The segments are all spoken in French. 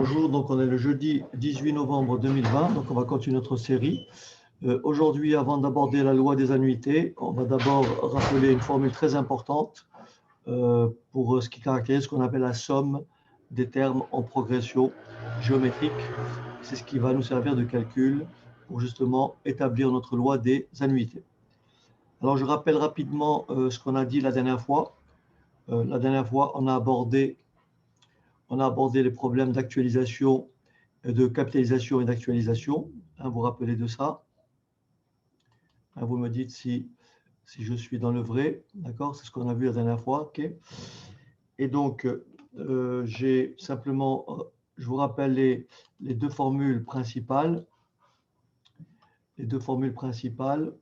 Bonjour, donc on est le jeudi 18 novembre 2020, donc on va continuer notre série. Aujourd'hui, avant d'aborder la loi des annuités, on va d'abord rappeler une formule très importante pour ce qui caractérise ce qu'on appelle la somme des termes en progression géométrique. C'est ce qui va nous servir de calcul pour justement établir notre loi des annuités. Alors je rappelle rapidement ce qu'on a dit la dernière fois. La dernière fois, on a abordé les problèmes d'actualisation, de capitalisation et d'actualisation. Vous vous rappelez de ça? Vous me dites si je suis dans le vrai. D'accord? C'est ce qu'on a vu la dernière fois. OK. Et donc, j'ai simplement, je vous rappelle les deux formules principales. Les deux formules principales.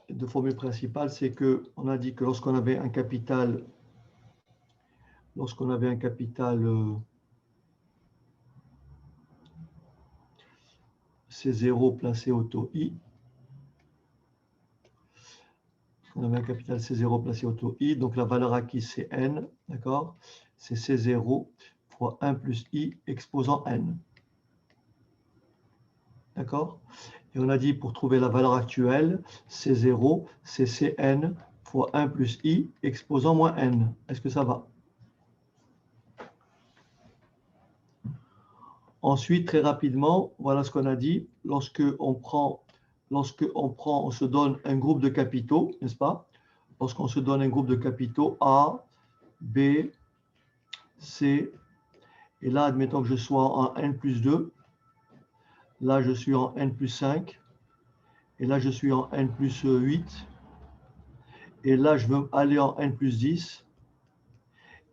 Les deux formules principales, c'est qu'on a dit que lorsqu'on avait un capital, C0 placé au taux I, on avait un capital C0 placé au taux I, donc la valeur acquise c'est N, d'accord? C'est C0 fois 1 plus I exposant N. D'accord? Et on a dit pour trouver la valeur actuelle, C0, c'est Cn fois 1 plus I exposant moins N. Est-ce que ça va? Ensuite, très rapidement, voilà ce qu'on a dit. Lorsque on se donne un groupe de capitaux, n'est-ce pas? Lorsqu'on se donne un groupe de capitaux A, B, C, et là, admettons que je sois en N plus 2, là, je suis en N plus 5, et là, je suis en N plus 8, et là, je veux aller en N plus 10,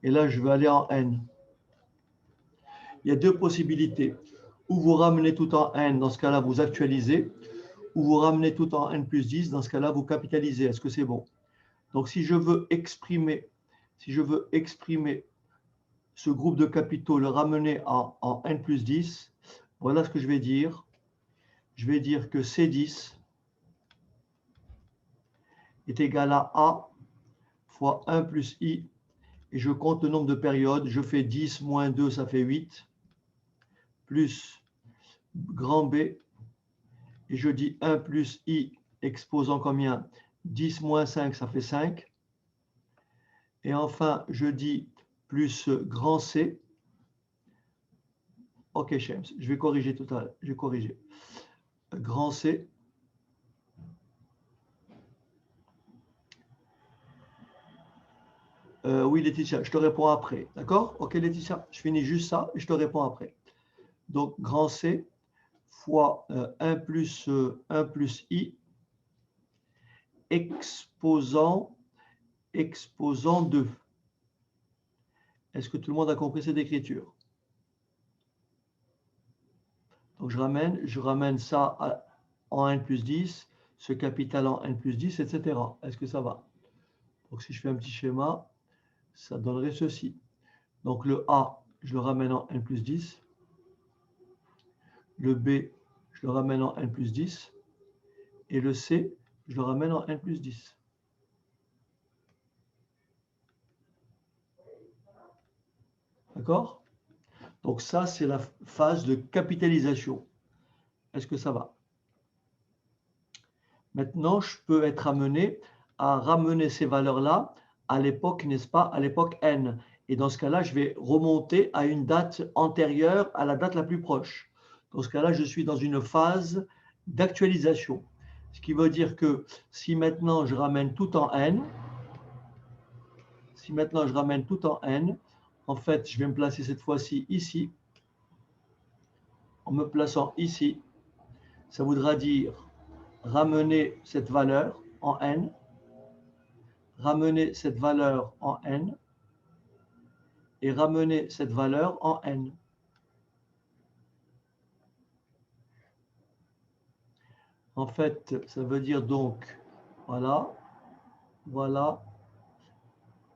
et là, je veux aller en N. Il y a deux possibilités. Ou vous ramenez tout en N, dans ce cas-là, vous actualisez, ou vous ramenez tout en N plus 10, dans ce cas-là, vous capitalisez. Est-ce que c'est bon? Donc, si je veux exprimer ce groupe de capitaux, le ramener en N plus 10, voilà ce que je vais dire. Je vais dire que C10 est égal à A fois 1 plus I, et je compte le nombre de périodes. Je fais 10 moins 2, ça fait 8, plus grand B, et je dis 1 plus I exposant combien? 10 moins 5, ça fait 5. Et enfin, je dis plus grand C. OK, Shems, je vais corriger tout à l'heure. Je vais corriger. Grand C. Oui, Laetitia, je te réponds après. D'accord? OK, Laetitia, je finis juste ça et je te réponds après. Donc, grand C fois 1 plus I exposant 2. Est-ce que tout le monde a compris cette écriture? Donc, je ramène ça en N plus 10, ce capital en N plus 10, etc. Est-ce que ça va? Donc, si je fais un petit schéma, ça donnerait ceci. Donc, le A, je le ramène en N plus 10. Le B, je le ramène en N plus 10. Et le C, je le ramène en N plus 10. D'accord? Donc, ça, c'est la phase de capitalisation. Est-ce que ça va? Maintenant, je peux être amené à ramener ces valeurs-là à l'époque, n'est-ce pas, à l'époque N. Et dans ce cas-là, je vais remonter à une date antérieure à la date la plus proche. Dans ce cas-là, je suis dans une phase d'actualisation. Ce qui veut dire que si maintenant je ramène tout en N, en fait, je vais me placer cette fois-ci ici. En me plaçant ici, ça voudra dire ramener cette valeur en N, ramener cette valeur en N, et ramener cette valeur en N. En fait, ça veut dire donc, voilà, voilà,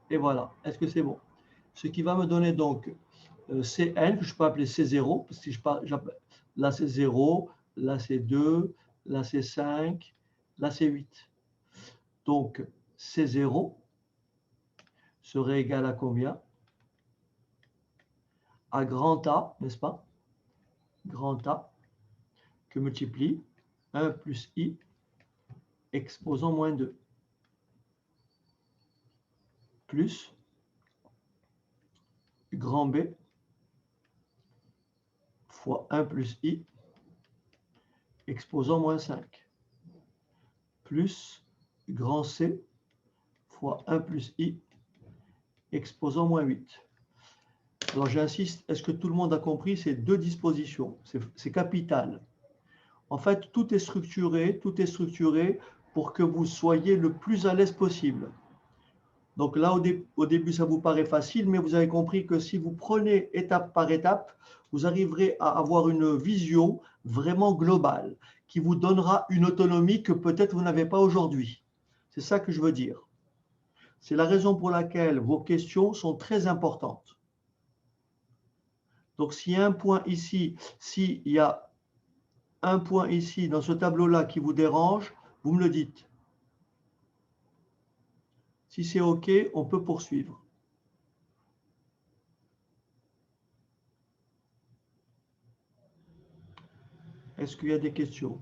et voilà. Est-ce que c'est bon? Ce qui va me donner donc Cn, que je peux appeler C0, parce que là c'est 0, là c'est 2, là c'est 5, là c'est 8. Donc, C0 serait égal à combien? À grand A, n'est-ce pas? Grand A que multiplie 1 plus I exposant moins 2 plus grand B fois 1 plus I exposant moins 5 plus grand C fois 1 plus I exposant moins 8. Alors j'insiste, est-ce que tout le monde a compris ces deux dispositions? C'est capital. En fait, tout est structuré pour que vous soyez le plus à l'aise possible. Donc là, au début, ça vous paraît facile, mais vous avez compris que si vous prenez étape par étape, vous arriverez à avoir une vision vraiment globale qui vous donnera une autonomie que peut-être vous n'avez pas aujourd'hui. C'est ça que je veux dire. C'est la raison pour laquelle vos questions sont très importantes. Donc, s'il y a un point ici, s'il y a un point ici dans ce tableau-là qui vous dérange, vous me le dites. Si c'est OK, on peut poursuivre. Est-ce qu'il y a des questions?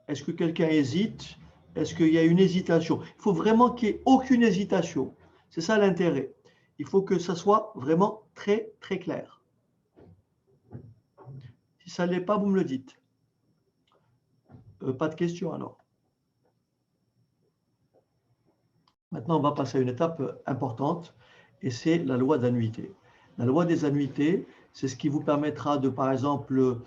Est-ce que quelqu'un hésite? Est-ce qu'il y a une hésitation? Il faut vraiment qu'il n'y ait aucune hésitation. C'est ça l'intérêt. Il faut que ça soit vraiment très, très clair. Si ça ne l'est pas, vous me le dites. Pas de questions alors. Maintenant, on va passer à une étape importante et c'est la loi d'annuité. La loi des annuités, c'est ce qui vous permettra de, par exemple,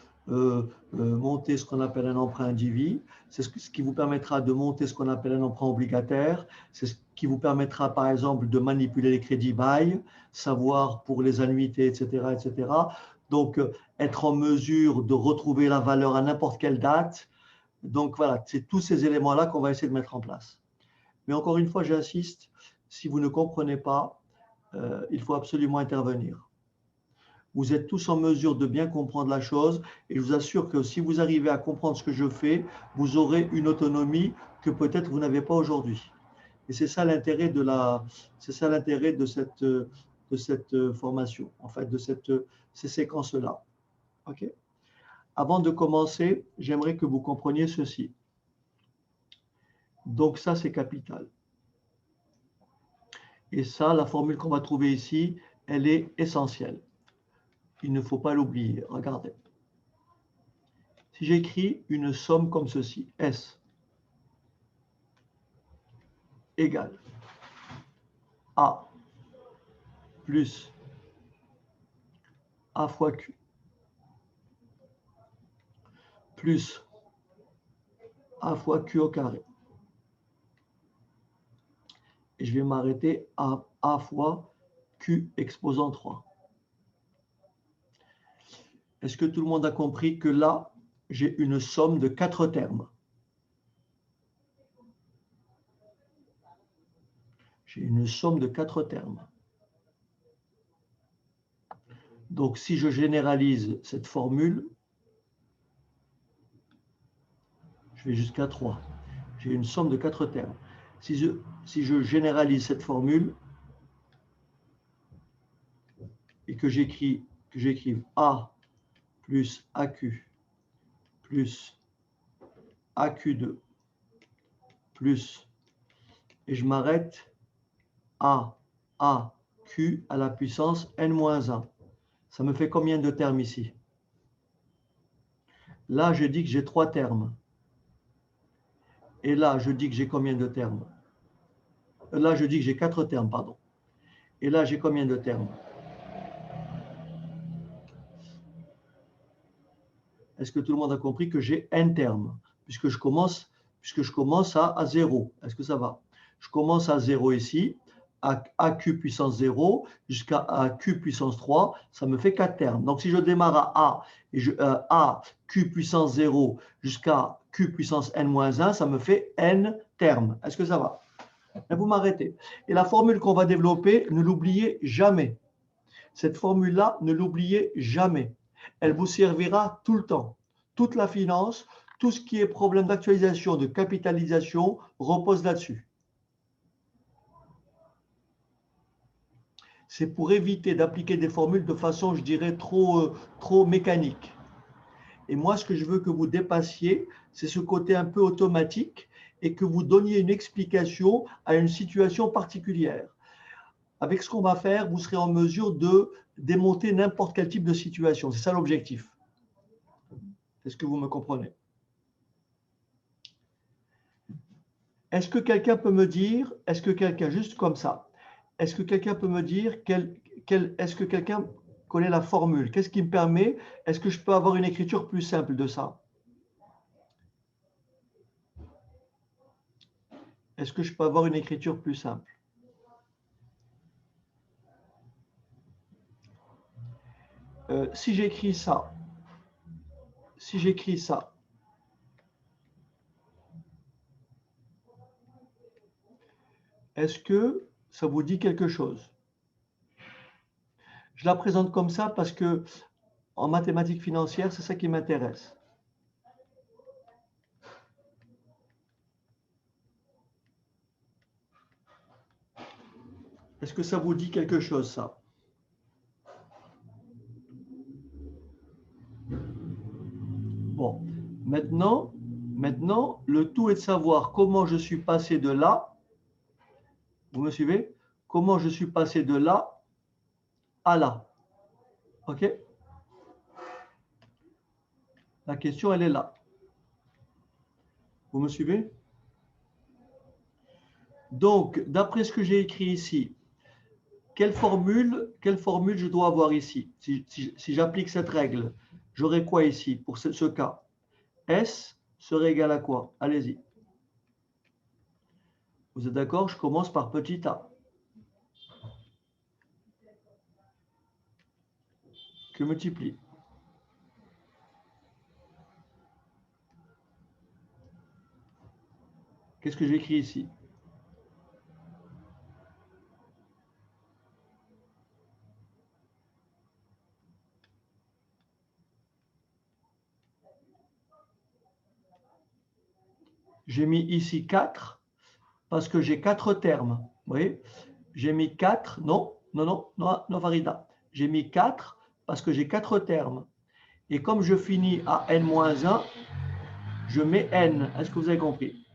monter ce qu'on appelle un emprunt individu, c'est ce qui vous permettra de monter ce qu'on appelle un emprunt obligataire, c'est ce qui vous permettra, par exemple, de manipuler les crédits bail, savoir pour les annuités, etc., etc. Donc, être en mesure de retrouver la valeur à n'importe quelle date. Donc, voilà, c'est tous ces éléments-là qu'on va essayer de mettre en place. Mais encore une fois, j'insiste, si vous ne comprenez pas, il faut absolument intervenir. Vous êtes tous en mesure de bien comprendre la chose et je vous assure que si vous arrivez à comprendre ce que je fais, vous aurez une autonomie que peut-être vous n'avez pas aujourd'hui. Et c'est ça l'intérêt de cette formation, en fait, de ces séquences-là. OK? Avant de commencer, j'aimerais que vous compreniez ceci. Donc ça, c'est capital. Et ça, la formule qu'on va trouver ici, elle est essentielle. Il ne faut pas l'oublier. Regardez. Si j'écris une somme comme ceci, S égale A plus A fois Q plus A fois Q au carré. Et je vais m'arrêter à A fois Q exposant 3. Est-ce que tout le monde a compris que là, j'ai une somme de 4 termes? J'ai une somme de 4 termes. Donc, si je généralise cette formule, je vais jusqu'à 3. J'ai une somme de 4 termes. Si je généralise cette formule et que j'écrive A plus AQ plus AQ2 plus, et je m'arrête à AQ à la puissance n-1. Ça me fait combien de termes ici? Là, je dis que j'ai 3 termes. Et là, je dis que j'ai combien de termes? Là, je dis que j'ai 4 termes, pardon. Et là, j'ai combien de termes? Est-ce que tout le monde a compris que j'ai n termes, puisque je commence à 0? Est-ce que ça va? Je commence à 0 ici, à AQ puissance 0 jusqu'à AQ puissance 3, ça me fait 4 termes. Donc, si je démarre à A et AQ puissance 0 jusqu'à Q puissance n-1, ça me fait n termes. Est-ce que ça va? Et vous m'arrêtez. Et la formule qu'on va développer, ne l'oubliez jamais. Cette formule-là, ne l'oubliez jamais. Elle vous servira tout le temps. Toute la finance, Tout ce qui est problème d'actualisation, de capitalisation, repose là-dessus. C'est pour éviter d'appliquer des formules de façon, je dirais, trop mécanique. Et moi, ce que je veux que vous dépassiez, c'est ce côté un peu automatique et que vous donniez une explication à une situation particulière. Avec ce qu'on va faire, vous serez en mesure de démonter n'importe quel type de situation. C'est ça l'objectif. Est-ce que vous me comprenez? Est-ce que quelqu'un peut me dire, est-ce que quelqu'un, juste comme ça, est-ce que quelqu'un peut me dire, est-ce que quelqu'un connaît la formule? Qu'est-ce qui me permet? Est-ce que je peux avoir une écriture plus simple de ça? Est-ce que je peux avoir une écriture plus simple? Si j'écris ça, est-ce que ça vous dit quelque chose? Je la présente comme ça parce que en mathématiques financières, c'est ça qui m'intéresse. Est-ce que ça vous dit quelque chose, ça? Bon, maintenant, le tout est de savoir comment je suis passé de là. Vous me suivez? Comment je suis passé de là à là. OK? La question, elle est là. Vous me suivez? Donc, d'après ce que j'ai écrit ici, quelle formule je dois avoir ici? Si j'applique cette règle, j'aurai quoi ici pour ce cas? S serait égal à quoi? Allez-y. Vous êtes d'accord? Je commence par petit a. Que multiplie. Qu'est-ce que j'écris ici? J'ai mis ici 4 parce que j'ai 4 termes. Vous voyez? J'ai mis 4, non, Farida. J'ai mis 4 parce que j'ai 4 termes. Et comme je finis à n-1, je mets n. Est-ce que vous avez compris?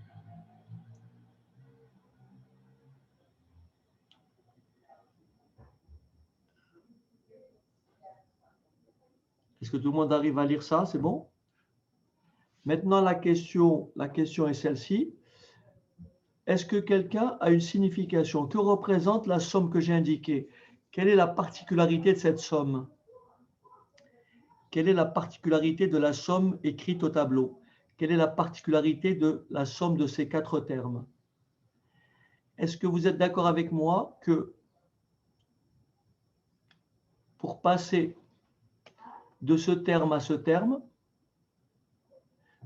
Est-ce que tout le monde arrive à lire ça? C'est bon? Maintenant, la question est celle-ci. Est-ce que quelqu'un a une signification? Que représente la somme que j'ai indiquée? Quelle est la particularité de cette somme? Quelle est la particularité de la somme écrite au tableau? Quelle est la particularité de la somme de ces 4 termes? Est-ce que vous êtes d'accord avec moi que pour passer de ce terme à ce terme,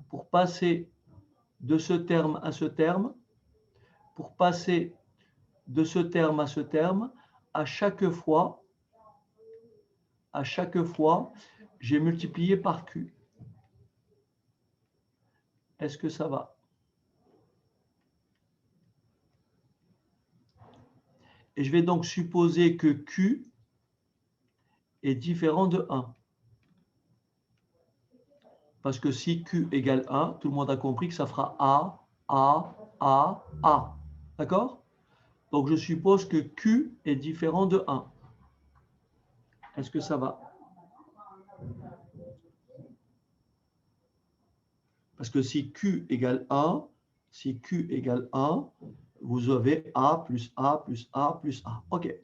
pour passer de ce terme à ce terme, pour passer de ce terme à ce terme, à chaque fois, j'ai multiplié par Q. Est-ce que ça va? Et je vais donc supposer que Q est différent de 1. Parce que si Q égale 1, tout le monde a compris que ça fera A, A, A, A. D'accord? Donc je suppose que Q est différent de 1. Est-ce que ça va? Parce que si Q égale 1, vous avez A plus A plus A plus A. OK.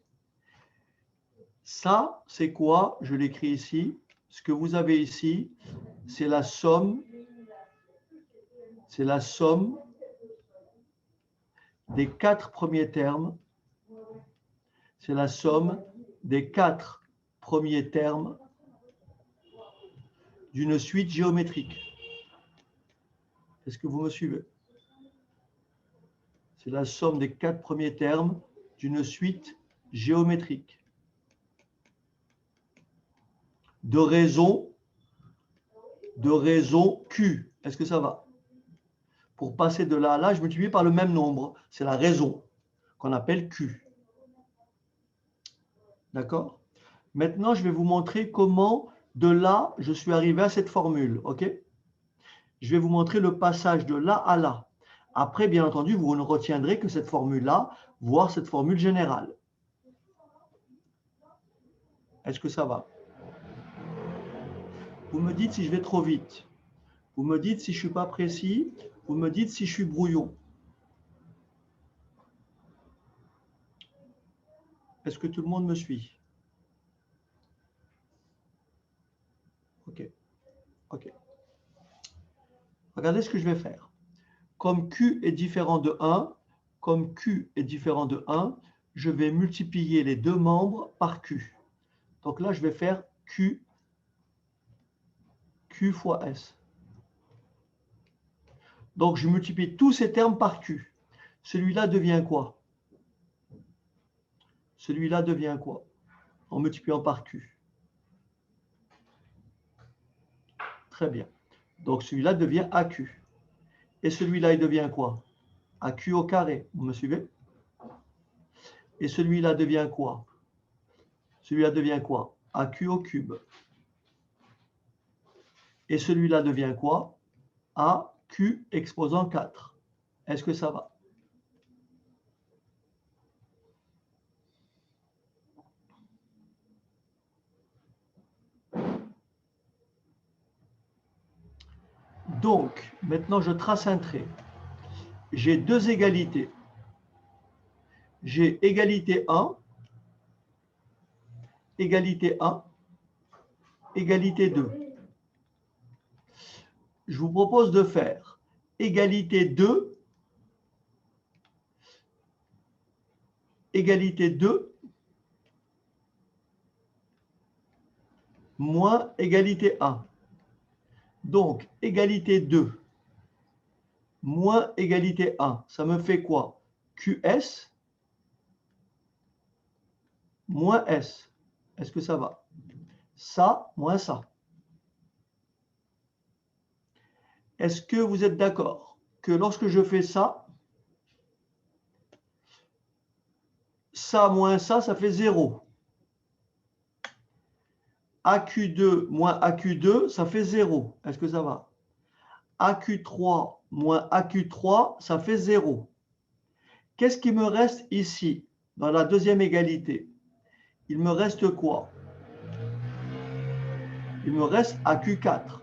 Ça, c'est quoi? Je l'écris ici. Ce que vous avez ici, c'est la somme des 4 premiers termes. C'est la somme des 4 premiers termes d'une suite géométrique. Est-ce que vous me suivez? C'est la somme des 4 premiers termes d'une suite géométrique. De raison Q. Est-ce que ça va? Pour passer de là à là, je multiplie par le même nombre. C'est la raison qu'on appelle Q. D'accord? Maintenant, je vais vous montrer comment de là, je suis arrivé à cette formule. OK? Je vais vous montrer le passage de là à là. Après, bien entendu, vous ne retiendrez que cette formule-là, voire cette formule générale. Est-ce que ça va? Vous me dites si je vais trop vite. Vous me dites si je ne suis pas précis. Vous me dites si je suis brouillon. Est-ce que tout le monde me suit? OK. OK. Regardez ce que je vais faire. Comme Q est différent de 1, comme Q est différent de 1, je vais multiplier les deux membres par Q. Donc là, je vais faire Q fois S. Donc, je multiplie tous ces termes par Q. Celui-là devient quoi? Celui-là devient quoi? En multipliant par Q. Très bien. Donc, celui-là devient AQ. Et celui-là, il devient quoi? AQ au carré. Vous me suivez? Et celui-là devient quoi? Celui-là devient quoi? AQ au cube. Et celui-là devient quoi? AQ exposant 4. Est-ce que ça va? Donc, maintenant, je trace un trait. J'ai deux égalités. J'ai égalité 1, égalité 1, égalité 2. Je vous propose de faire égalité 2, égalité 2, moins égalité 1. Donc, égalité 2, moins égalité 1, ça me fait quoi? QS moins S. Est-ce que ça va? Ça moins ça. Est-ce que vous êtes d'accord que lorsque je fais ça, ça moins ça, ça fait 0. AQ2 moins AQ2, ça fait 0. Est-ce que ça va? AQ3 moins AQ3, ça fait 0. Qu'est-ce qui me reste ici, dans la deuxième égalité? Il me reste quoi? Il me reste AQ4.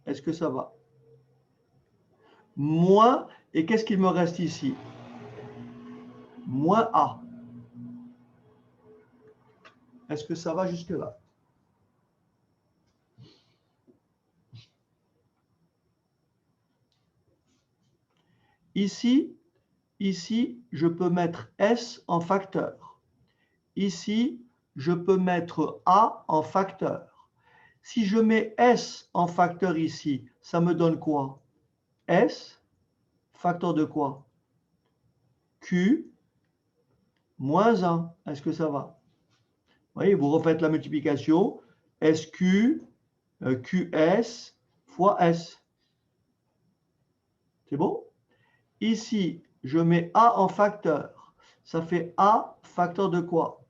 Est-ce que ça va? Moins, et qu'est-ce qu'il me reste ici? Moins A. Est-ce que ça va jusque-là? Ici, je peux mettre S en facteur. Ici, je peux mettre A en facteur. Si je mets S en facteur ici, ça me donne quoi? S, facteur de quoi? Q, moins 1. Est-ce que ça va? Vous voyez, vous refaites la multiplication. SQ, QS fois S. C'est bon? Ici, je mets A en facteur. Ça fait A facteur de quoi?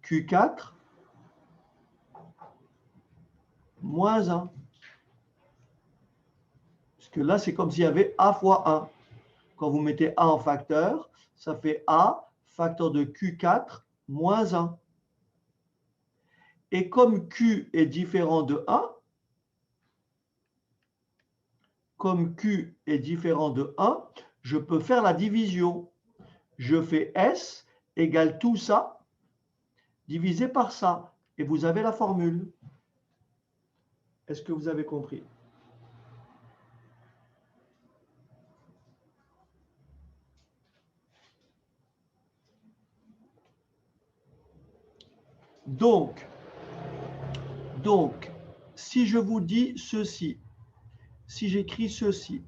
Q4 moins 1. Parce que là, c'est comme s'il y avait A fois 1. Quand vous mettez A en facteur, ça fait A facteur de Q4 moins 1. Et comme Q est différent de 1, je peux faire la division. Je fais S égale tout ça divisé par ça. Et vous avez la formule. Est-ce que vous avez compris? Donc, si je vous dis ceci, si j'écris ceci,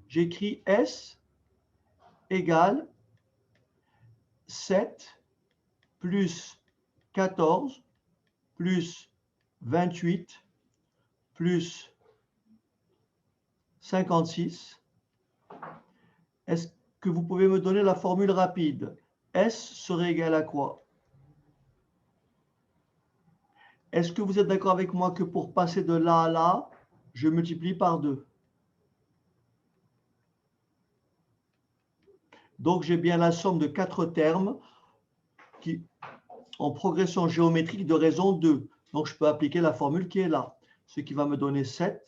j'écris S égale 7 plus 14 plus 28 plus 56. Est-ce que vous pouvez me donner la formule rapide? S serait égal à quoi? Est-ce que vous êtes d'accord avec moi que pour passer de là à là, je multiplie par 2? Donc, j'ai bien la somme de 4 termes qui, en progression géométrique de raison 2. Donc, je peux appliquer la formule qui est là, ce qui va me donner 7.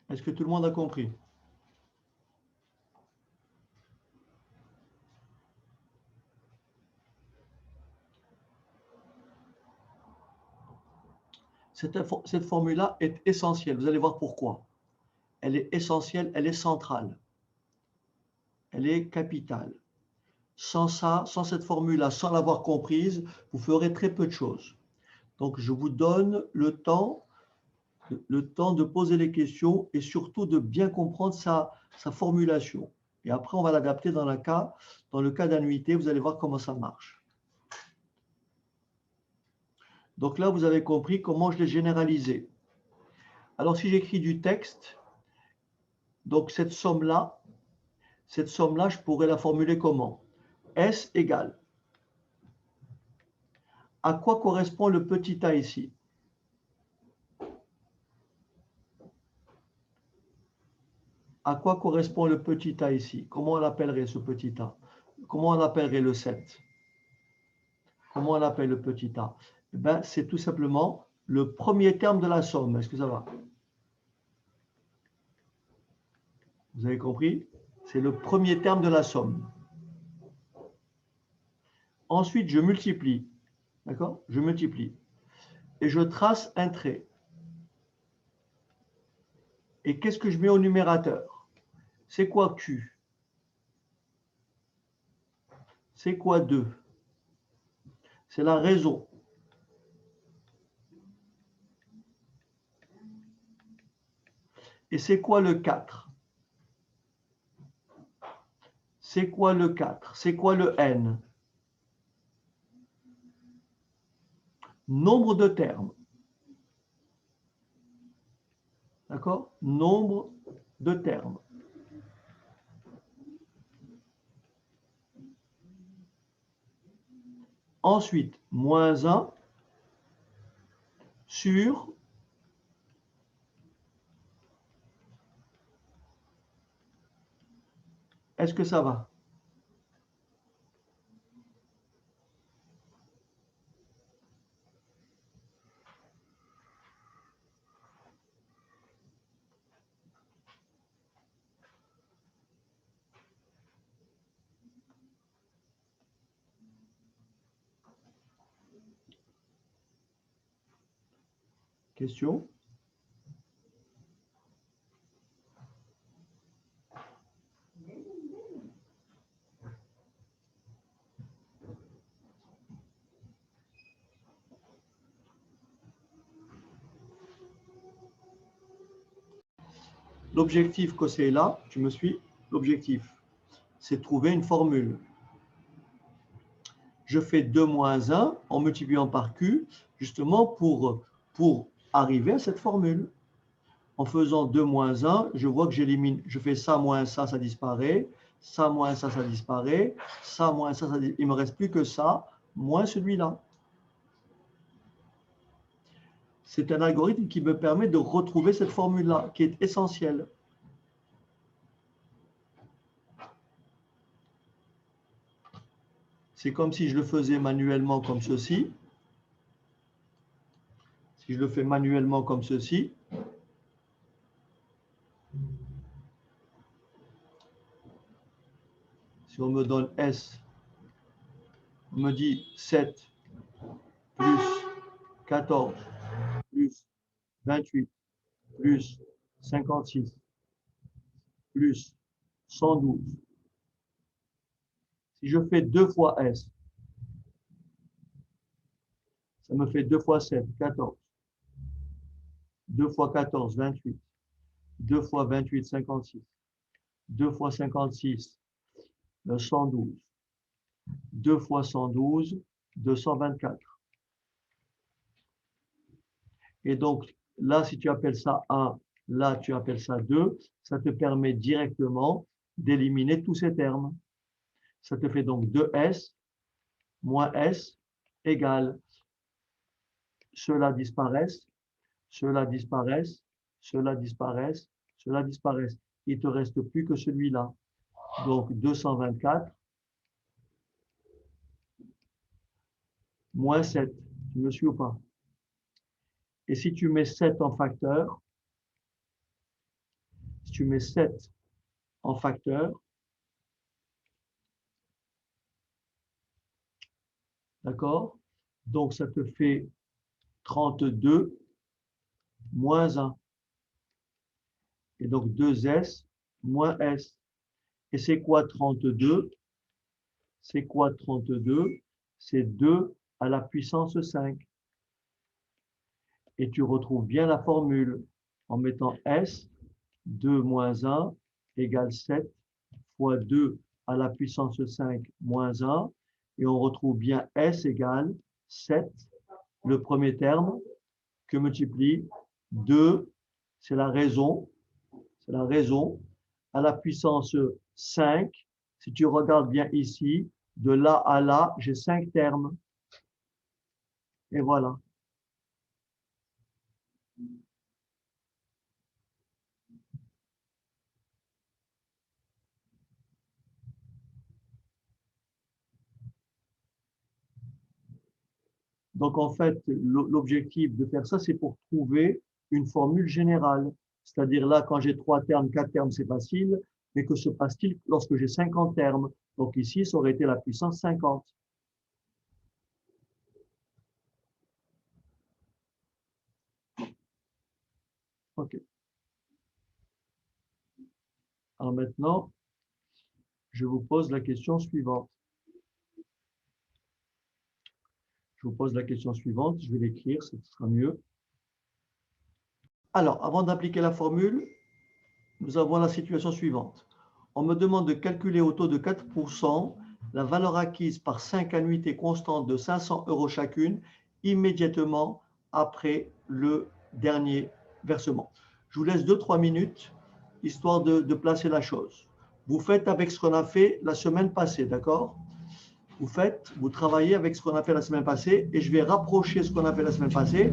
Est-ce que tout le monde a compris? Cette formule-là est essentielle. Vous allez voir pourquoi. Elle est essentielle, elle est centrale. Elle est capitale. Sans ça, sans cette formule-là, sans l'avoir comprise, vous ferez très peu de choses. Donc, je vous donne le temps de poser les questions et surtout de bien comprendre sa formulation. Et après, on va l'adapter dans le cas d'annuité. Vous allez voir comment ça marche. Donc là, vous avez compris comment je l'ai généralisé. Alors, si j'écris du texte, donc cette somme-là, je pourrais la formuler comment? S égale. À quoi correspond le petit a ici? À quoi correspond le petit a ici? Comment on l'appellerait ce petit a? Comment on appellerait le 7? Comment on appelle le petit a? Eh ben, c'est tout simplement le premier terme de la somme. Est-ce que ça va? Vous avez compris? C'est le premier terme de la somme. Ensuite, je multiplie. D'accord? Je multiplie. Et je trace un trait. Et qu'est-ce que je mets au numérateur? C'est quoi Q? C'est quoi 2? C'est la raison. Et c'est quoi le 4? C'est quoi le 4? C'est quoi le n? Nombre de termes. D'accord? Nombre de termes. Ensuite, moins 1 sur est-ce que ça va? Question? L'objectif que c'est là, tu me suis? L'objectif, c'est de trouver une formule. Je fais 2 moins 1 en multipliant par Q, justement pour arriver à cette formule. En faisant 2 moins 1, je vois que j'élimine, je fais ça moins ça, ça disparaît, ça moins ça, ça disparaît, ça moins ça, ça disparaît. Il ne me reste plus que ça, moins celui-là. C'est un algorithme qui me permet de retrouver cette formule-là, qui est essentielle. C'est comme si je le faisais manuellement comme ceci. Si je le fais manuellement comme ceci, si on me donne S, on me dit 7 plus 14 plus 28 plus 56 plus 112. Si je fais 2 fois S, ça me fait 2 fois 7, 14. 2 fois 14, 28. 2 fois 28, 56. 2 fois 56, 112. 2 fois 112, 224. Et donc, là, si tu appelles ça 1, là, tu appelles ça 2, ça te permet directement d'éliminer tous ces termes. Ça te fait donc 2S moins S égale, ceux-là disparaissent, ceux-là disparaissent, ceux-là disparaissent, ceux-là disparaissent. Il ne te reste plus que celui-là. Donc 224 moins 7. Tu me suis ou pas? Et si tu mets 7 en facteur, si tu mets 7 en facteur, d'accord? Donc ça te fait 32 moins 1. Et donc 2S moins S. Et c'est quoi 32? C'est quoi 32? C'est 2 à la puissance 5. Et tu retrouves bien la formule en mettant S, 2 moins 1 égale 7 fois 2 à la puissance 5 moins 1. Et on retrouve bien S égale 7, le premier terme, que multiplie 2, c'est la raison, à la puissance 5. Si tu regardes bien ici, de là à là, j'ai 5 termes. Et voilà. Donc, en fait, l'objectif de faire ça, c'est pour trouver une formule générale. C'est-à-dire là, quand j'ai 3 termes, 4 termes, c'est facile. Mais que se passe-t-il lorsque j'ai 50 termes? Donc ici, ça aurait été la puissance 50. OK. Alors maintenant, je vous pose la question suivante. Je vous pose la question suivante. Je vais l'écrire, ce sera mieux. Alors, avant d'appliquer la formule, nous avons la situation suivante. On me demande de calculer au taux de 4% la valeur acquise par 5 annuités constantes de 500 € chacune immédiatement après le dernier versement. Je vous laisse 2-3 minutes, histoire de placer la chose. Vous faites avec ce qu'on a fait la semaine passée, d'accord? Vous travaillez avec ce qu'on a fait la semaine passée et je vais rapprocher ce qu'on a fait la semaine passée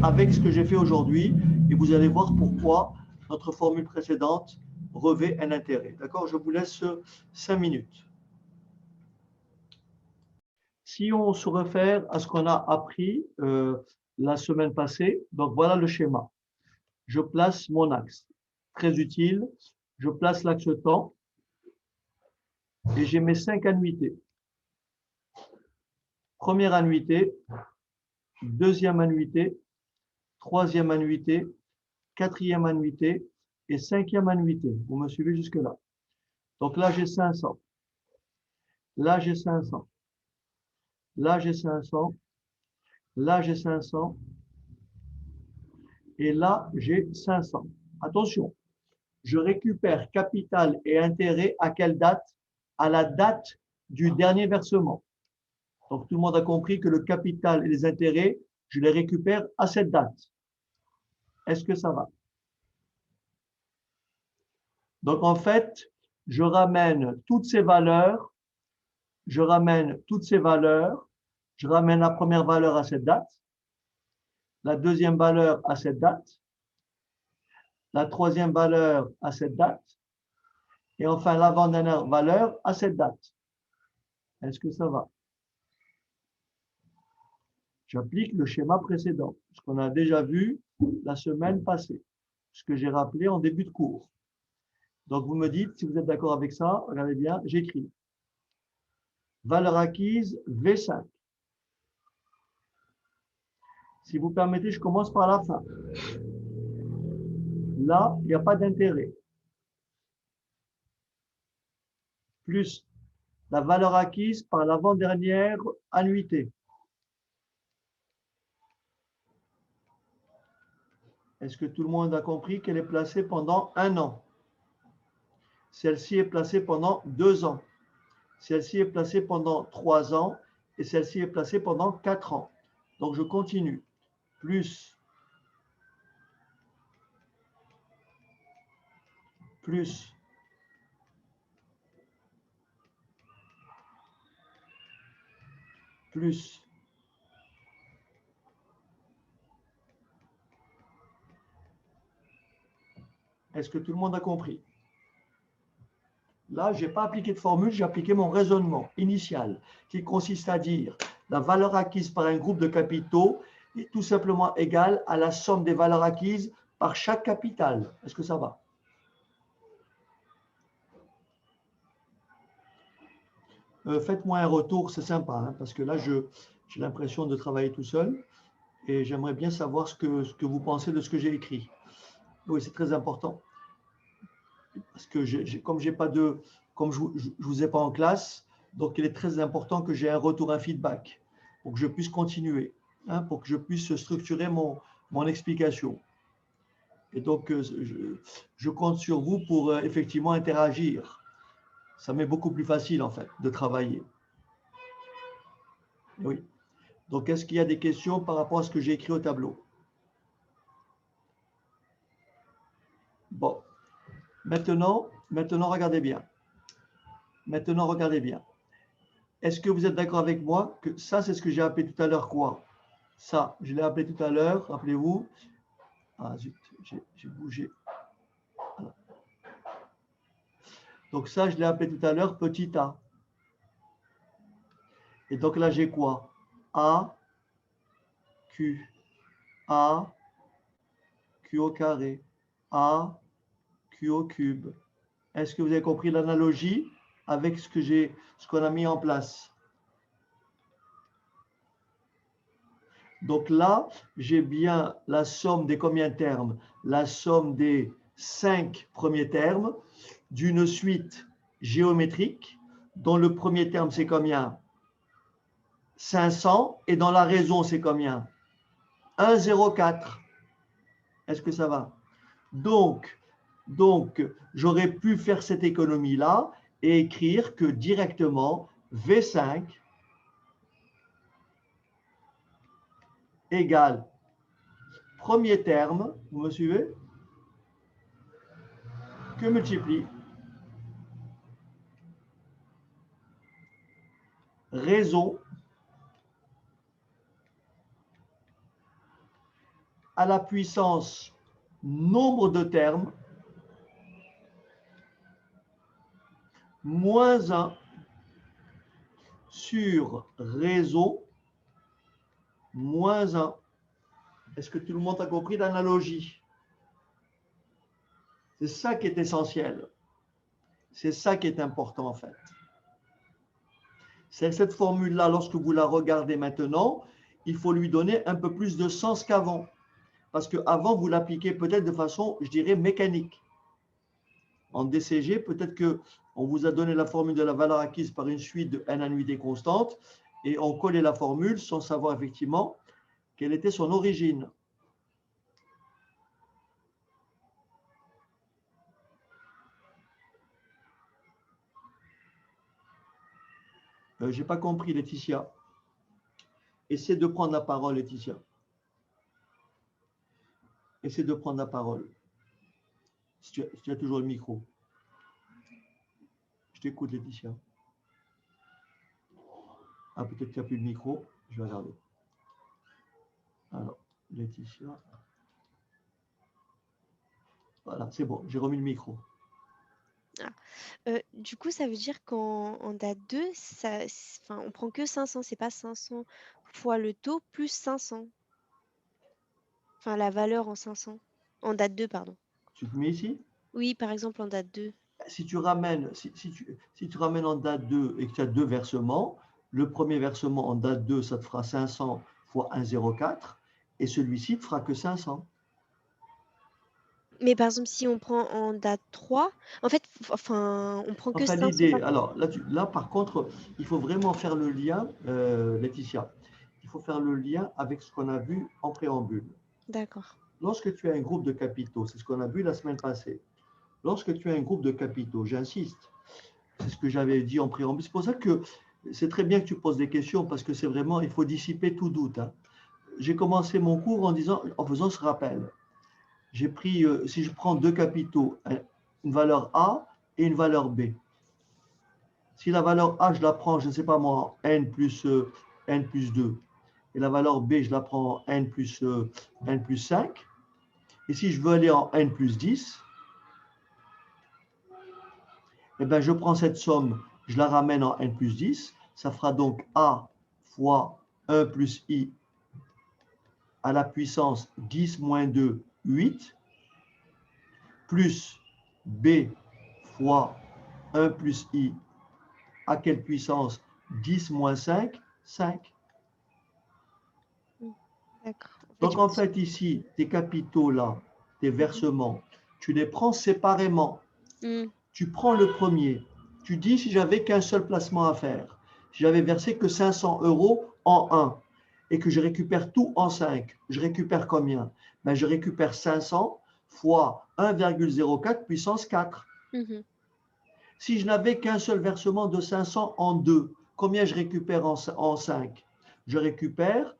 avec ce que j'ai fait aujourd'hui et vous allez voir pourquoi notre formule précédente revêt un intérêt. D'accord? Je vous laisse 5 minutes. Si on se réfère à ce qu'on a appris la semaine passée, donc voilà le schéma. Je place mon axe. Très utile. Je place l'axe temps et j'ai mes 5 annuités. Première annuité, deuxième annuité, troisième annuité, quatrième annuité et cinquième annuité. Vous me suivez jusque-là? Donc là, j'ai 500. Là, j'ai 500. Là, j'ai 500. Là, j'ai 500. Et là, j'ai 500. Attention, je récupère capital et intérêt à quelle date? À la date du dernier versement. Donc, tout le monde a compris que le capital et les intérêts, je les récupère à cette date. Est-ce que ça va? Donc, en fait, je ramène toutes ces valeurs, je ramène la première valeur à cette date, la deuxième valeur à cette date, la troisième valeur à cette date, et enfin l'avant-dernière valeur à cette date. Est-ce que ça va? J'applique le schéma précédent, ce qu'on a déjà vu la semaine passée, ce que j'ai rappelé en début de cours. Donc, vous me dites, si vous êtes d'accord avec ça, regardez bien, j'écris. Valeur acquise, V5. Si vous permettez, je commence par la fin. Là, il n'y a pas d'intérêt. Plus la valeur acquise par l'avant-dernière annuité. Est-ce que tout le monde a compris qu'elle est placée pendant 1 an? Celle-ci est placée pendant 2 ans. Celle-ci est placée pendant 3 ans. Et celle-ci est placée pendant 4 ans. Donc, je continue. Plus. Plus. Plus. Est-ce que tout le monde a compris? Là, je n'ai pas appliqué de formule, j'ai appliqué mon raisonnement initial qui consiste à dire la valeur acquise par un groupe de capitaux est tout simplement égale à la somme des valeurs acquises par chaque capital. Est-ce que ça va? Faites-moi un retour, c'est sympa, hein, parce que là, j'ai l'impression de travailler tout seul et j'aimerais bien savoir ce que vous pensez de ce que j'ai écrit. Oui, c'est très important. Parce que comme je vous ai pas en classe, donc il est très important que j'ai un retour, un feedback, pour que je puisse continuer, hein, pour que je puisse structurer mon explication. Et donc, je compte sur vous pour effectivement interagir. Ça m'est beaucoup plus facile, en fait, de travailler. Oui. Donc, est-ce qu'il y a des questions par rapport à ce que j'ai écrit au tableau? Bon. Maintenant, regardez bien. Maintenant, regardez bien. Est-ce que vous êtes d'accord avec moi que ça, c'est ce que j'ai appelé tout à l'heure quoi? Ça, je l'ai appelé tout à l'heure, rappelez-vous. Ah, zut, j'ai bougé. Voilà. Donc ça, je l'ai appelé tout à l'heure petit a. Et donc là, j'ai quoi? A, Q. A, Q au carré. A, Q au cube. Est-ce que vous avez compris l'analogie avec ce qu'on a mis en place? Donc là, j'ai bien la somme des combien de termes? La somme des 5 premiers termes d'une suite géométrique dont le premier terme c'est combien? 500 et dans la raison c'est combien? 1,04. Est-ce que ça va? Donc j'aurais pu faire cette économie-là et écrire que directement V5 égale premier terme, vous me suivez? Que multiplie raison à la puissance nombre de termes moins 1 sur raison moins 1. Est-ce que tout le monde a compris l'analogie? C'est ça qui est essentiel. C'est ça qui est important en fait. C'est cette formule-là, lorsque vous la regardez maintenant, il faut lui donner un peu plus de sens qu'avant. Parce qu'avant, vous l'appliquez peut-être de façon, je dirais, mécanique. En DCG, peut-être qu'on vous a donné la formule de la valeur acquise par une suite de n annuités constantes et on collait la formule sans savoir effectivement quelle était son origine. Je n'ai pas compris, Laetitia. Essaie de prendre la parole, Laetitia. Essaie de prendre la parole. Si tu as toujours le micro. Je t'écoute, Laetitia. Ah, peut-être que tu n'as plus le micro. Je vais regarder. Alors, Laetitia. Voilà, c'est bon, j'ai remis le micro. Du coup, ça veut dire qu'en date 2, on prend que 500, c'est pas 500 fois le taux plus 500. Enfin, la valeur en 500. En date 2, pardon. Tu te mets ici? Oui, par exemple, en date 2. Si tu ramènes en date 2 et que tu as 2 versements, le premier versement en date 2, ça te fera 500 fois 1,04 et celui-ci ne te fera que 500. Mais par exemple, si on prend en date 3, en fait, on prend que Enfin, 500 l'idée, par... alors là, par contre, il faut vraiment faire le lien, Laetitia, il faut faire le lien avec ce qu'on a vu en préambule. D'accord. lorsque tu as un groupe de capitaux, c'est ce qu'on a vu la semaine passée, lorsque tu as un groupe de capitaux, j'insiste, c'est ce que j'avais dit en préambule, c'est pour ça que c'est très bien que tu poses des questions, parce que c'est vraiment, il faut dissiper tout doute. Hein. J'ai commencé mon cours en faisant ce rappel. J'ai pris, si je prends deux capitaux, une valeur A et une valeur B. Si la valeur A, je la prends, je ne sais pas moi, n plus 2, et la valeur B, je la prends en n plus 5, et si je veux aller en n plus 10, eh bien, je prends cette somme, je la ramène en n plus 10, ça fera donc A fois 1 plus I à la puissance 10 moins 2, 8, plus B fois 1 plus I à quelle puissance 10 moins 5, 5. D'accord. Donc en fait ici, tes capitaux là, tes versements, tu les prends séparément. Tu prends le premier. Tu dis si j'avais qu'un seul placement à faire, si j'avais versé que 500 € en 1 et que je récupère tout en 5, je récupère combien? Ben, je récupère 500 fois 1,04 puissance 4. Si je n'avais qu'un seul versement de 500 en 2, combien je récupère en 5? Je récupère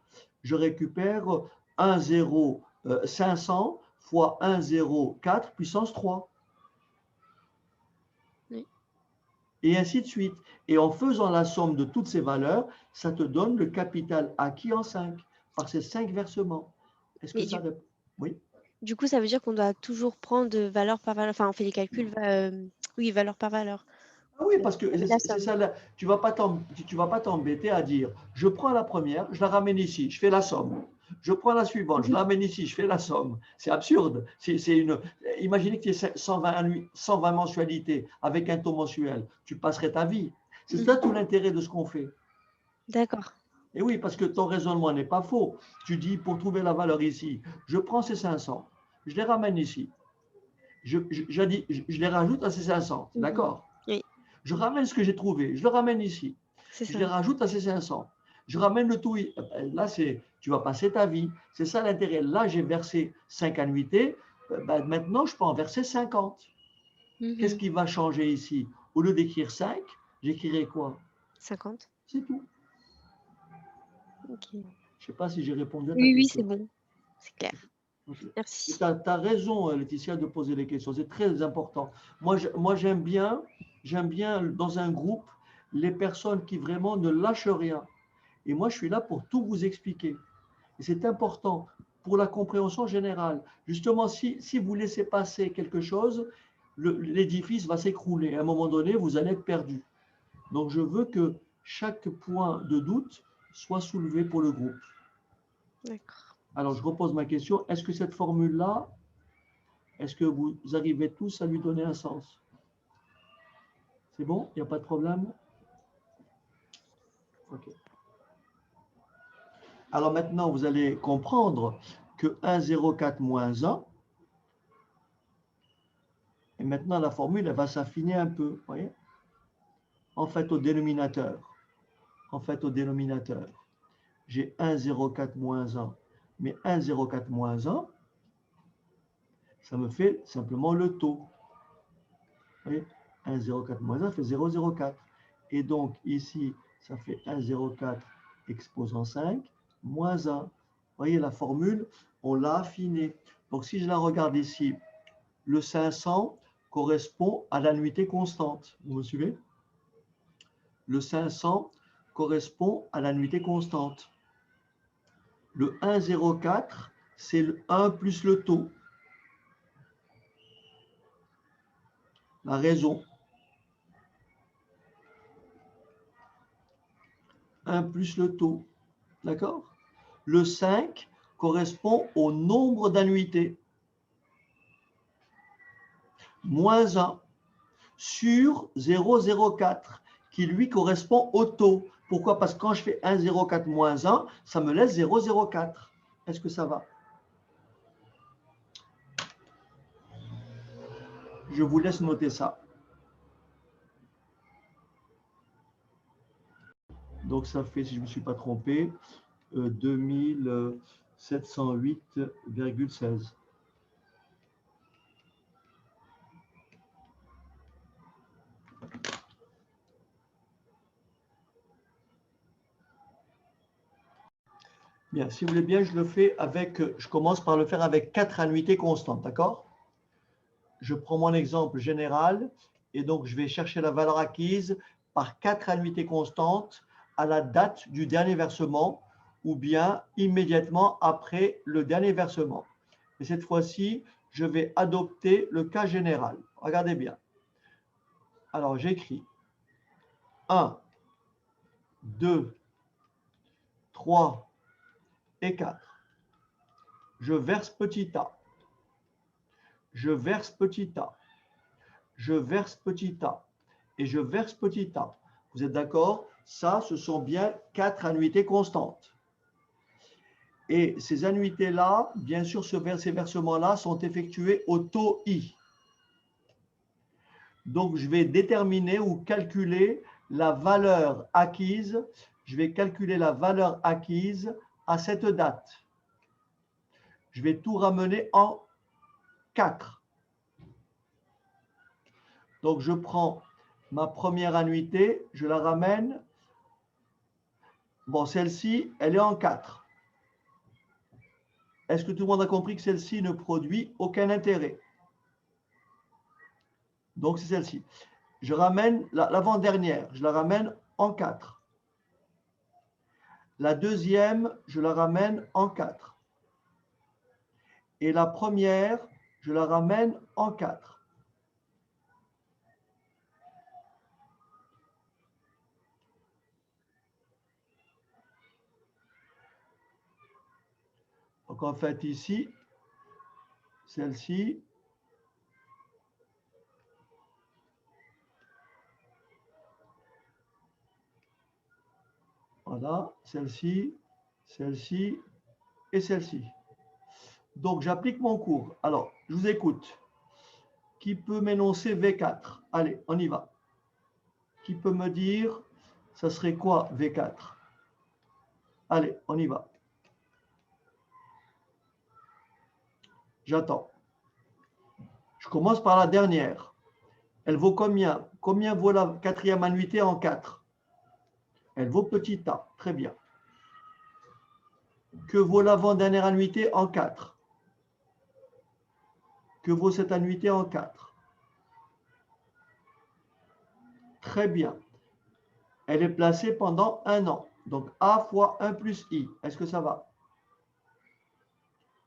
500 fois 1,04 puissance 3. Oui. Et ainsi de suite. Et en faisant la somme de toutes ces valeurs, ça te donne le capital acquis en 5 par ces 5 versements. Est-ce que ça répond? Oui. Du coup, ça veut dire qu'on doit toujours prendre valeur par valeur. Enfin, on fait les calculs, oui, valeur par valeur. Ah oui, parce que La c'est somme. ça, tu vas pas t'embêter à dire, je prends la première, je la ramène ici, je fais la somme. Je prends la suivante, je la ramène ici, je fais la somme. C'est absurde. Imaginez que tu aies 120 mensualités avec un taux mensuel. Tu passerais ta vie. C'est ça tout l'intérêt de ce qu'on fait. D'accord. Et oui, parce que ton raisonnement n'est pas faux. Tu dis, pour trouver la valeur ici, je prends ces 500, je les ramène ici. Je les rajoute à ces 500, d'accord? Oui, Je ramène ce que j'ai trouvé, je le ramène ici. c'est Je ça. les rajoute à ces 500. Je ramène le tout. Là, tu vas passer ta vie. C'est ça l'intérêt. Là, j'ai versé 5 annuités. Maintenant, je peux en verser 50. Qu'est-ce qui va changer ici? Au lieu d'écrire 5, j'écrirai quoi? 50. C'est tout. Ok. Je ne sais pas si j'ai répondu à ta Oui, oui, c'est question. bon. C'est clair. Okay. Merci. Tu as raison, Laetitia, de poser les questions. C'est très important. Moi j'aime bien dans un groupe les personnes qui vraiment ne lâchent rien. Et moi, je suis là pour tout vous expliquer. Et c'est important pour la compréhension générale. Justement, si vous laissez passer quelque chose, l'édifice va s'écrouler. À un moment donné, vous allez être perdu. Donc, je veux que chaque point de doute soit soulevé pour le groupe. D'accord. Alors, je repose ma question. Est-ce que cette formule-là, est-ce que vous arrivez tous à lui donner un sens? C'est bon? Il n'y a pas de problème? Ok. Alors maintenant, vous allez comprendre que 1,04 moins 1, et maintenant la formule, elle va s'affiner un peu. Voyez? En fait, au dénominateur, j'ai 1,04 moins 1, mais 1,04 moins 1, ça me fait simplement le taux. Vous voyez? 1,04 moins 1 fait 0,04. Et donc, ici, ça fait 1,04 exposant 5 moins 1. Vous voyez, la formule, on l'a affinée. Donc, si je la regarde ici, le 500 correspond à l'annuité constante. Vous me suivez? Le 500 correspond à l'annuité constante. Le 1,04, c'est le 1 plus le taux. La raison. 1 plus le taux. D'accord? Le 5 correspond au nombre d'annuités. Moins 1 sur 0,04 qui lui correspond au taux. Pourquoi? Parce que quand je fais 1,04 moins 1, ça me laisse 0,04. Est-ce que ça va? Je vous laisse noter ça. Donc ça fait, si je ne me suis pas trompé, 2000, 708,16. Bien, si vous voulez bien, je commence par le faire avec 4 annuités constantes, d'accord? Je prends mon exemple général et donc je vais chercher la valeur acquise par 4 annuités constantes à la date du dernier versement ou bien immédiatement après le dernier versement. Et cette fois-ci, je vais adopter le cas général. Regardez bien. Alors, j'écris 1, 2, 3 et 4. Je verse petit a. Je verse petit a. Je verse petit a. Et je verse petit a. Vous êtes d'accord? Ça, ce sont bien 4 annuités constantes. Et ces annuités-là, bien sûr, ces versements-là sont effectués au taux I. Donc, je vais déterminer ou calculer la valeur acquise. Je vais calculer la valeur acquise à cette date. Je vais tout ramener en 4. Donc, je prends ma première annuité, je la ramène. Bon, celle-ci, elle est en 4. Est-ce que tout le monde a compris que celle-ci ne produit aucun intérêt? Donc, c'est celle-ci. Je ramène l'avant-dernière, je la ramène en 4. La deuxième, je la ramène en 4. Et la première, je la ramène en 4. Donc, en fait, ici, celle-ci, voilà, celle-ci, celle-ci et celle-ci. Donc, j'applique mon cours. Alors, je vous écoute. Qui peut m'énoncer V4? Allez, on y va. Qui peut me dire, ça serait quoi V4? Allez, on y va. J'attends. Je commence par la dernière. Elle vaut combien? Combien vaut la quatrième annuité en 4? Elle vaut petit a. Très bien. Que vaut l'avant-dernière annuité en 4? Que vaut cette annuité en 4? Très bien. Elle est placée pendant 1 an. Donc A fois 1 plus I. Est-ce que ça va?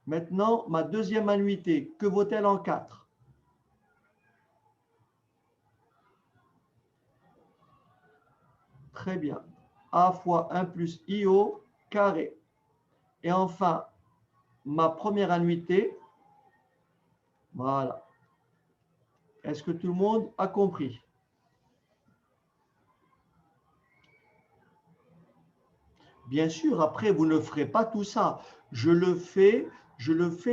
Maintenant, ma deuxième annuité, que vaut-elle en 4? Très bien. A fois 1 plus I au carré. Et enfin, ma première annuité, voilà. Est-ce que tout le monde a compris? Bien sûr, après, vous ne ferez pas tout ça. Je le fais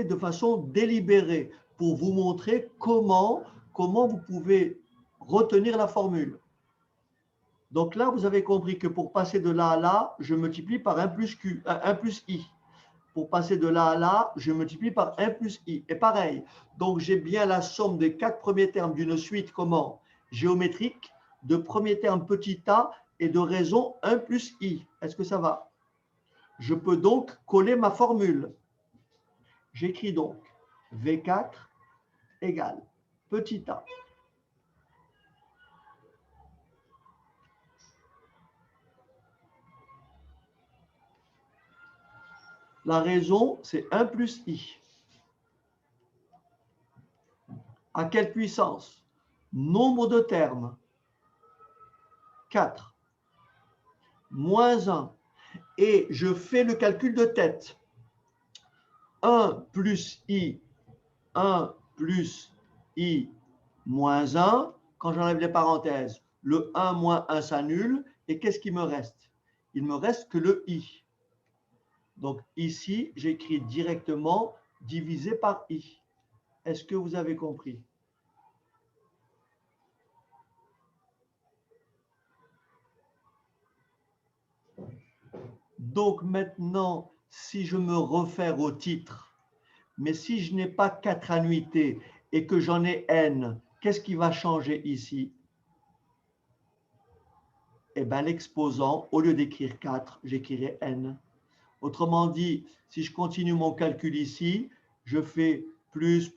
de façon délibérée pour vous montrer comment vous pouvez retenir la formule. Donc là, vous avez compris que pour passer de là à là, je multiplie par 1 plus I. Pour passer de là à là, je multiplie par 1 plus I. Et pareil, donc j'ai bien la somme des 4 premiers termes d'une suite comment? Géométrique, de premier terme petit a et de raison 1 plus I. Est-ce que ça va? Je peux donc coller ma formule. J'écris donc V4 égale petit a. La raison, c'est 1 plus I. À quelle puissance? Nombre de termes. 4. Moins 1. Et je fais le calcul de tête. 1 plus I, 1 plus I moins 1. Quand j'enlève les parenthèses, le 1 moins 1 s'annule. Et qu'est-ce qui me reste? Il me reste que le I. Donc ici, j'écris directement divisé par I. Est-ce que vous avez compris? Donc maintenant, si je me réfère au titre, mais si je n'ai pas 4 annuités et que j'en ai n, qu'est-ce qui va changer ici? Eh bien, l'exposant, au lieu d'écrire 4, j'écrirai n. Autrement dit, si je continue mon calcul ici, je fais plus,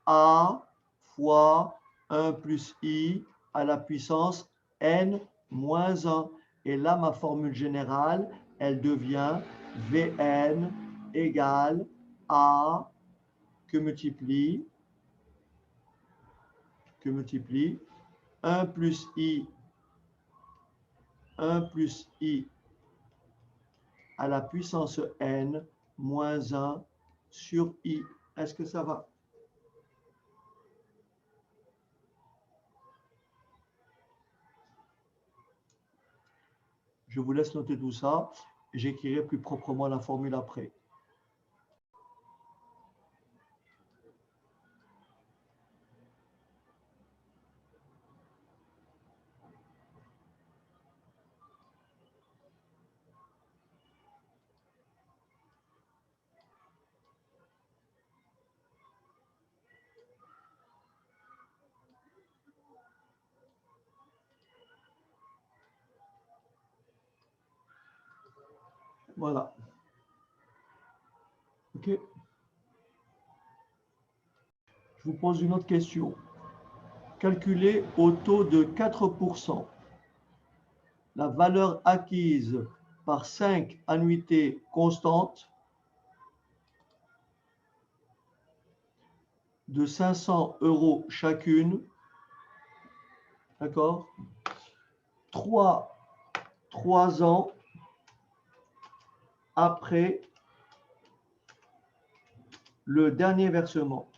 a fois 1 plus i à la puissance n moins 1. Et là, ma formule générale, elle devient Vn égale a que multiplie 1 plus i à la puissance n moins 1 sur i. Est-ce que ça va? Je vous laisse noter tout ça. J'écrirai plus proprement la formule après. Voilà. OK. Je vous pose une autre question. Calculez au taux de 4% la valeur acquise par 5 annuités constantes de 500 € chacune. D'accord? 3 ans après le dernier versement.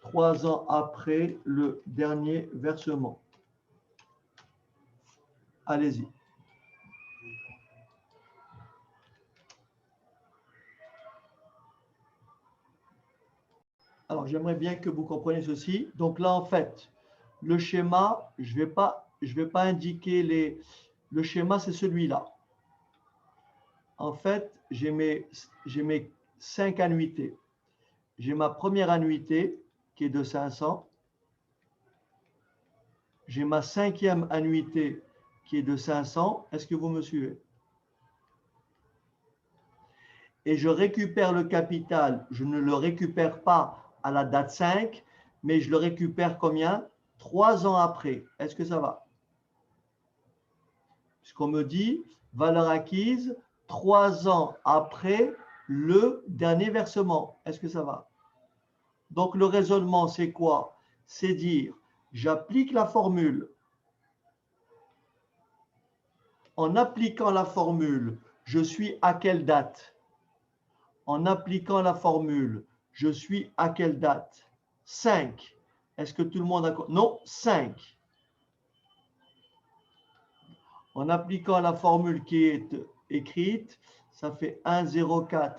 3 ans après le dernier versement. Allez-y. Alors, j'aimerais bien que vous compreniez ceci. Donc là, en fait, le schéma, je vais pas indiquer les... Le schéma, c'est celui-là. En fait, j'ai mes 5 annuités. J'ai ma première annuité qui est de 500. J'ai ma 5e annuité qui est de 500. Est-ce que vous me suivez? Et je récupère le capital. Je ne le récupère pas à la date 5, mais je le récupère combien? 3 ans après. Est-ce que ça va? Puisqu'on me dit valeur acquise 3 ans après le dernier versement. Est-ce que ça va? Donc le raisonnement, c'est quoi? C'est dire, j'applique la formule. En appliquant la formule, je suis à quelle date? En appliquant la formule, je suis à quelle date? 5. Est-ce que tout le monde a... Non, 5. En appliquant la formule qui est écrite, ça fait 1,04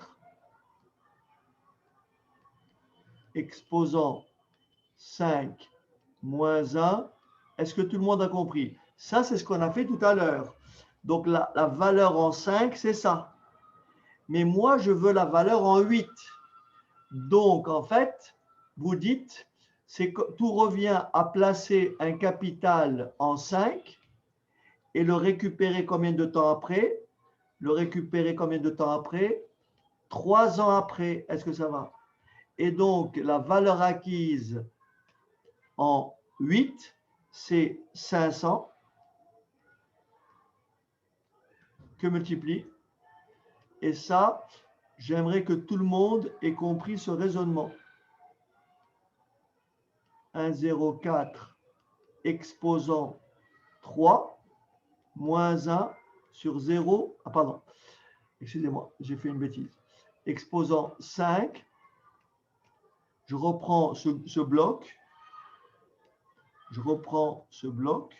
exposant 5 moins 1. Est-ce que tout le monde a compris? Ça, c'est ce qu'on a fait tout à l'heure. Donc, la valeur en 5, c'est ça. Mais moi, je veux la valeur en 8. Donc, en fait, vous dites, tout revient à placer un capital en 5 et le récupérer combien de temps après? Le récupérer combien de temps après? 3 ans après. Est-ce que ça va? Et donc, la valeur acquise en 8, c'est 500 que multiplie. Et ça, j'aimerais que tout le monde ait compris ce raisonnement. 1,04 exposant 3 moins 1 sur 0. Ah, pardon. Excusez-moi, j'ai fait une bêtise. Exposant 5. Je reprends ce bloc. Je reprends ce bloc.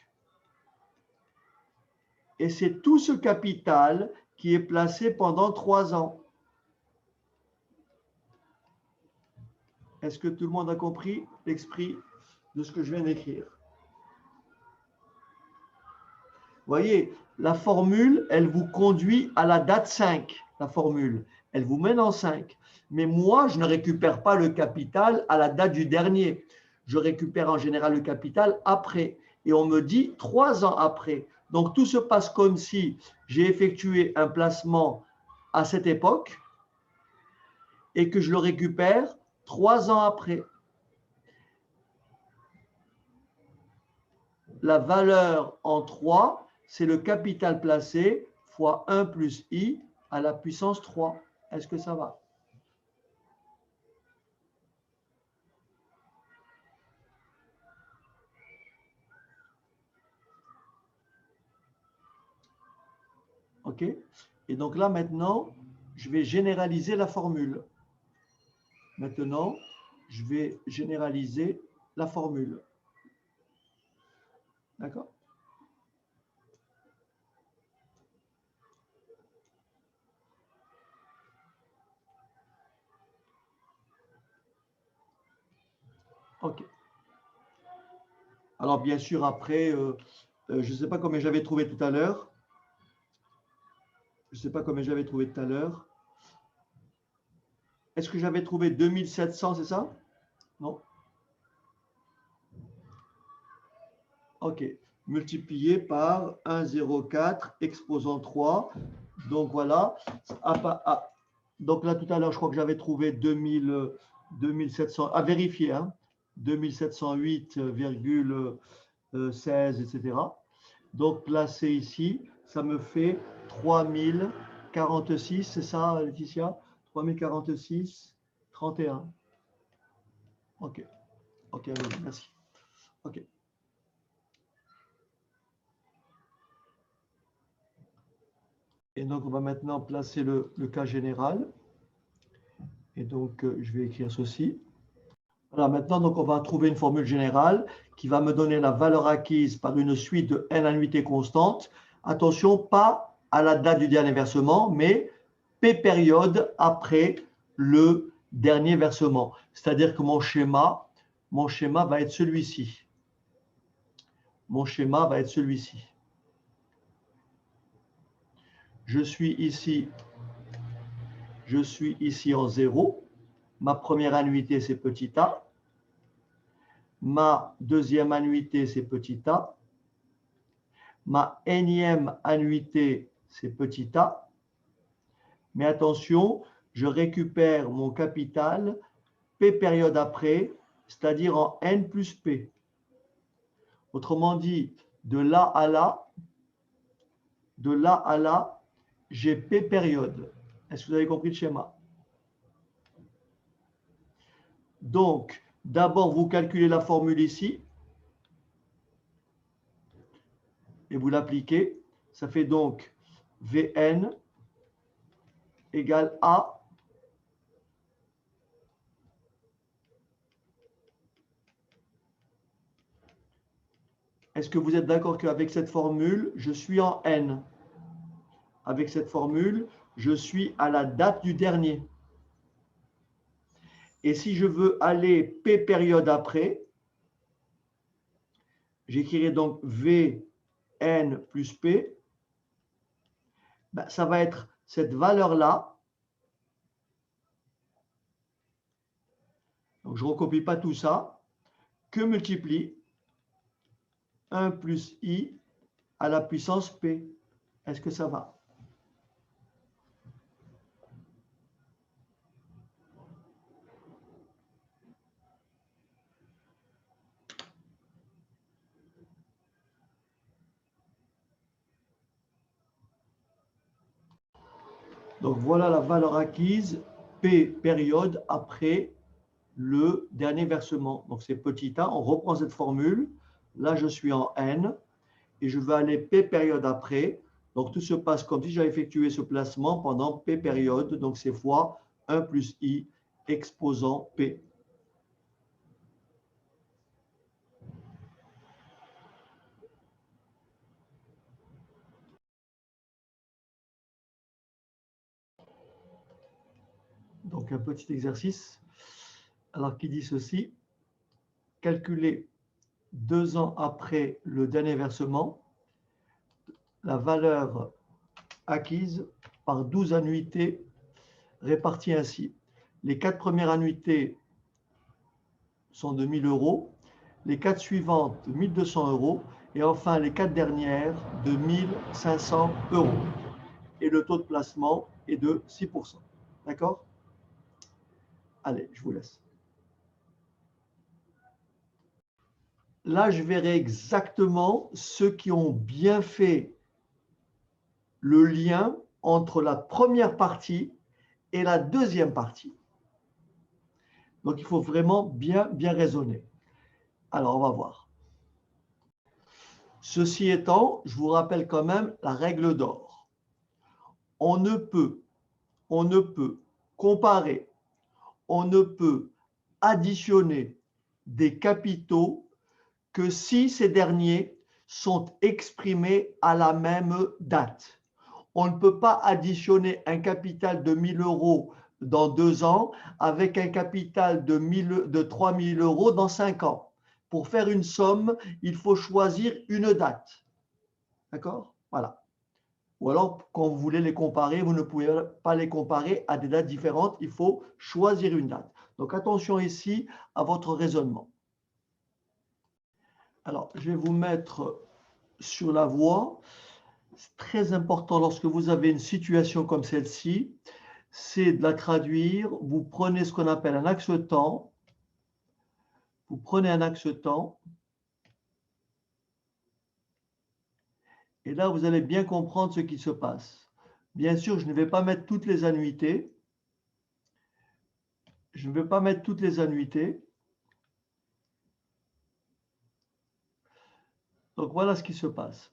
Et c'est tout ce capital qui est placé pendant 3 ans. Est-ce que tout le monde a compris l'esprit de ce que je viens d'écrire? voyez, la formule, elle vous conduit à la date 5, la formule. Elle vous mène en 5. Mais moi, je ne récupère pas le capital à la date du dernier. Je récupère en général le capital après. Et on me dit 3 ans après. Donc, tout se passe comme si j'ai effectué un placement à cette époque et que je le récupère 3 ans après. La valeur en 3, c'est le capital placé fois 1 plus i à la puissance 3. Est-ce que ça va? OK? Et donc là, maintenant, je vais généraliser la formule. Maintenant, je vais généraliser la formule. D'accord? OK. Alors, bien sûr, après, je ne sais pas combien j'avais trouvé tout à l'heure. Je ne sais pas combien j'avais trouvé tout à l'heure. Est-ce que j'avais trouvé 2700, c'est ça? Non? OK. Multiplié par 1,04 exposant 3. Donc, voilà. Donc, là, tout à l'heure, je crois que j'avais trouvé 2700. À vérifier, hein? 2708,16, etc. Donc, placé ici, ça me fait 3046. C'est ça, Laetitia? 3046, 31. OK. OK, oui, merci. OK. Et donc, on va maintenant placer le cas général. Et donc, je vais écrire ceci. Voilà, maintenant, donc, on va trouver une formule générale qui va me donner la valeur acquise par une suite de n annuités constantes. Attention, pas à la date du dernier versement, mais P période après le dernier versement. C'est-à-dire que mon schéma va être celui-ci. Mon schéma va être celui-ci. Je suis ici en 0. Ma première annuité, c'est petit a. Ma deuxième annuité, c'est petit a. Ma énième annuité, c'est petit a. Mais attention, je récupère mon capital P période après, c'est-à-dire en N plus P. Autrement dit, de là à là, j'ai P période. Est-ce que vous avez compris le schéma? Donc, d'abord, vous calculez la formule ici et vous l'appliquez. Ça fait donc Vn égale A Est-ce que vous êtes d'accord qu'avec cette formule, je suis en N? Avec cette formule, je suis à la date du dernier. Et si je veux aller P période après, j'écrirai donc Vn plus P. Ben, ça va être cette valeur-là. Donc, je ne recopie pas tout ça. Que multiplie 1 plus I à la puissance P. Est-ce que ça va? Donc, voilà la valeur acquise P période après le dernier versement. Donc, c'est petit a. On reprend cette formule. Là, je suis en N et je vais aller P période après. Donc, tout se passe comme si j'avais effectué ce placement pendant P période. Donc, c'est fois 1 plus I exposant P. Donc, un petit exercice. Alors, qui dit ceci? Calculer 2 ans après le dernier versement. la valeur acquise par 12 annuités réparties ainsi. Les 4 premières annuités sont de 1 000 euros, les 4 suivantes de 1 200 euros et enfin les 4 dernières de 1 500 euros. Et le taux de placement est de 6%. D'accord? Allez, je vous laisse. Là, je verrai exactement ceux qui ont bien fait le lien entre la première partie et la deuxième partie. Donc, il faut vraiment bien raisonner. Alors, on va voir. Ceci étant, je vous rappelle quand même la règle d'or. On ne peut comparer, on ne peut additionner des capitaux que si ces derniers sont exprimés à la même date. On ne peut pas additionner un capital de 1 000 euros dans 2 ans avec un capital de 3 000 euros dans 5 ans. Pour faire une somme, il faut choisir une date. D'accord? Voilà. Ou alors, quand vous voulez les comparer, vous ne pouvez pas les comparer à des dates différentes. Il faut choisir une date. Donc, attention ici à votre raisonnement. Alors, je vais vous mettre sur la voie. C'est très important lorsque vous avez une situation comme celle-ci, c'est de la traduire. Vous prenez ce qu'on appelle un axe temps. Vous prenez un axe temps. Et là, vous allez bien comprendre ce qui se passe. Bien sûr, je ne vais pas mettre toutes les annuités. Je ne vais pas mettre toutes les annuités. Donc, voilà ce qui se passe.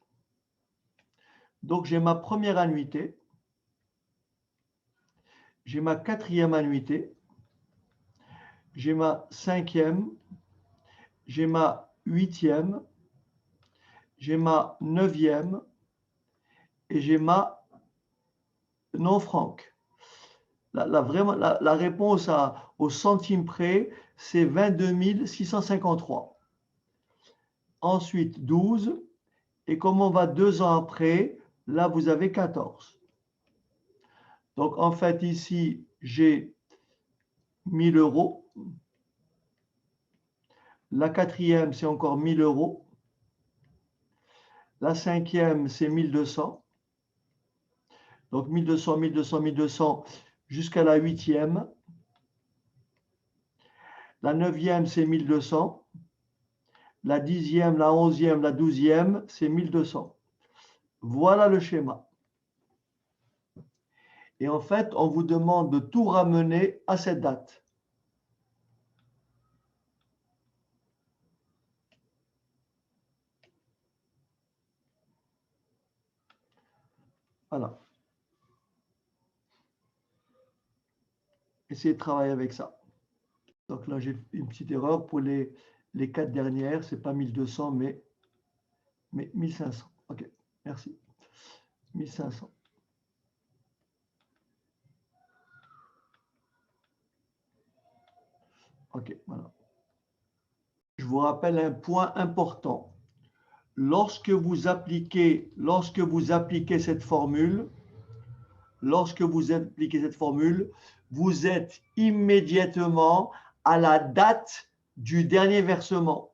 Donc, j'ai ma première annuité. J'ai ma 4e annuité. J'ai ma 5e. J'ai ma 8e. J'ai ma 9e. Et j'ai ma non-franc. La réponse au centime près, c'est 22 653. Ensuite, 12. Et comme on va 2 ans après, là, vous avez 14. Donc, en fait, ici, j'ai 1 000 euros. La 4e, c'est encore 1 000 euros. La 5e, c'est 1 200. Donc, 1 200, 1 200, 1 200 jusqu'à la 8e. La 9e, c'est 1 200. La 10e, la 11e, la 12e, c'est 1 200. Voilà le schéma. Et en fait, on vous demande de tout ramener à cette date. Voilà. Essayez de travailler avec ça. Donc là, j'ai une petite erreur pour les 4 dernières. Ce n'est pas 1200, mais 1500. OK, merci. 1500. OK, voilà. Je vous rappelle un point important. Lorsque vous appliquez cette formule, vous êtes immédiatement à la date du dernier versement.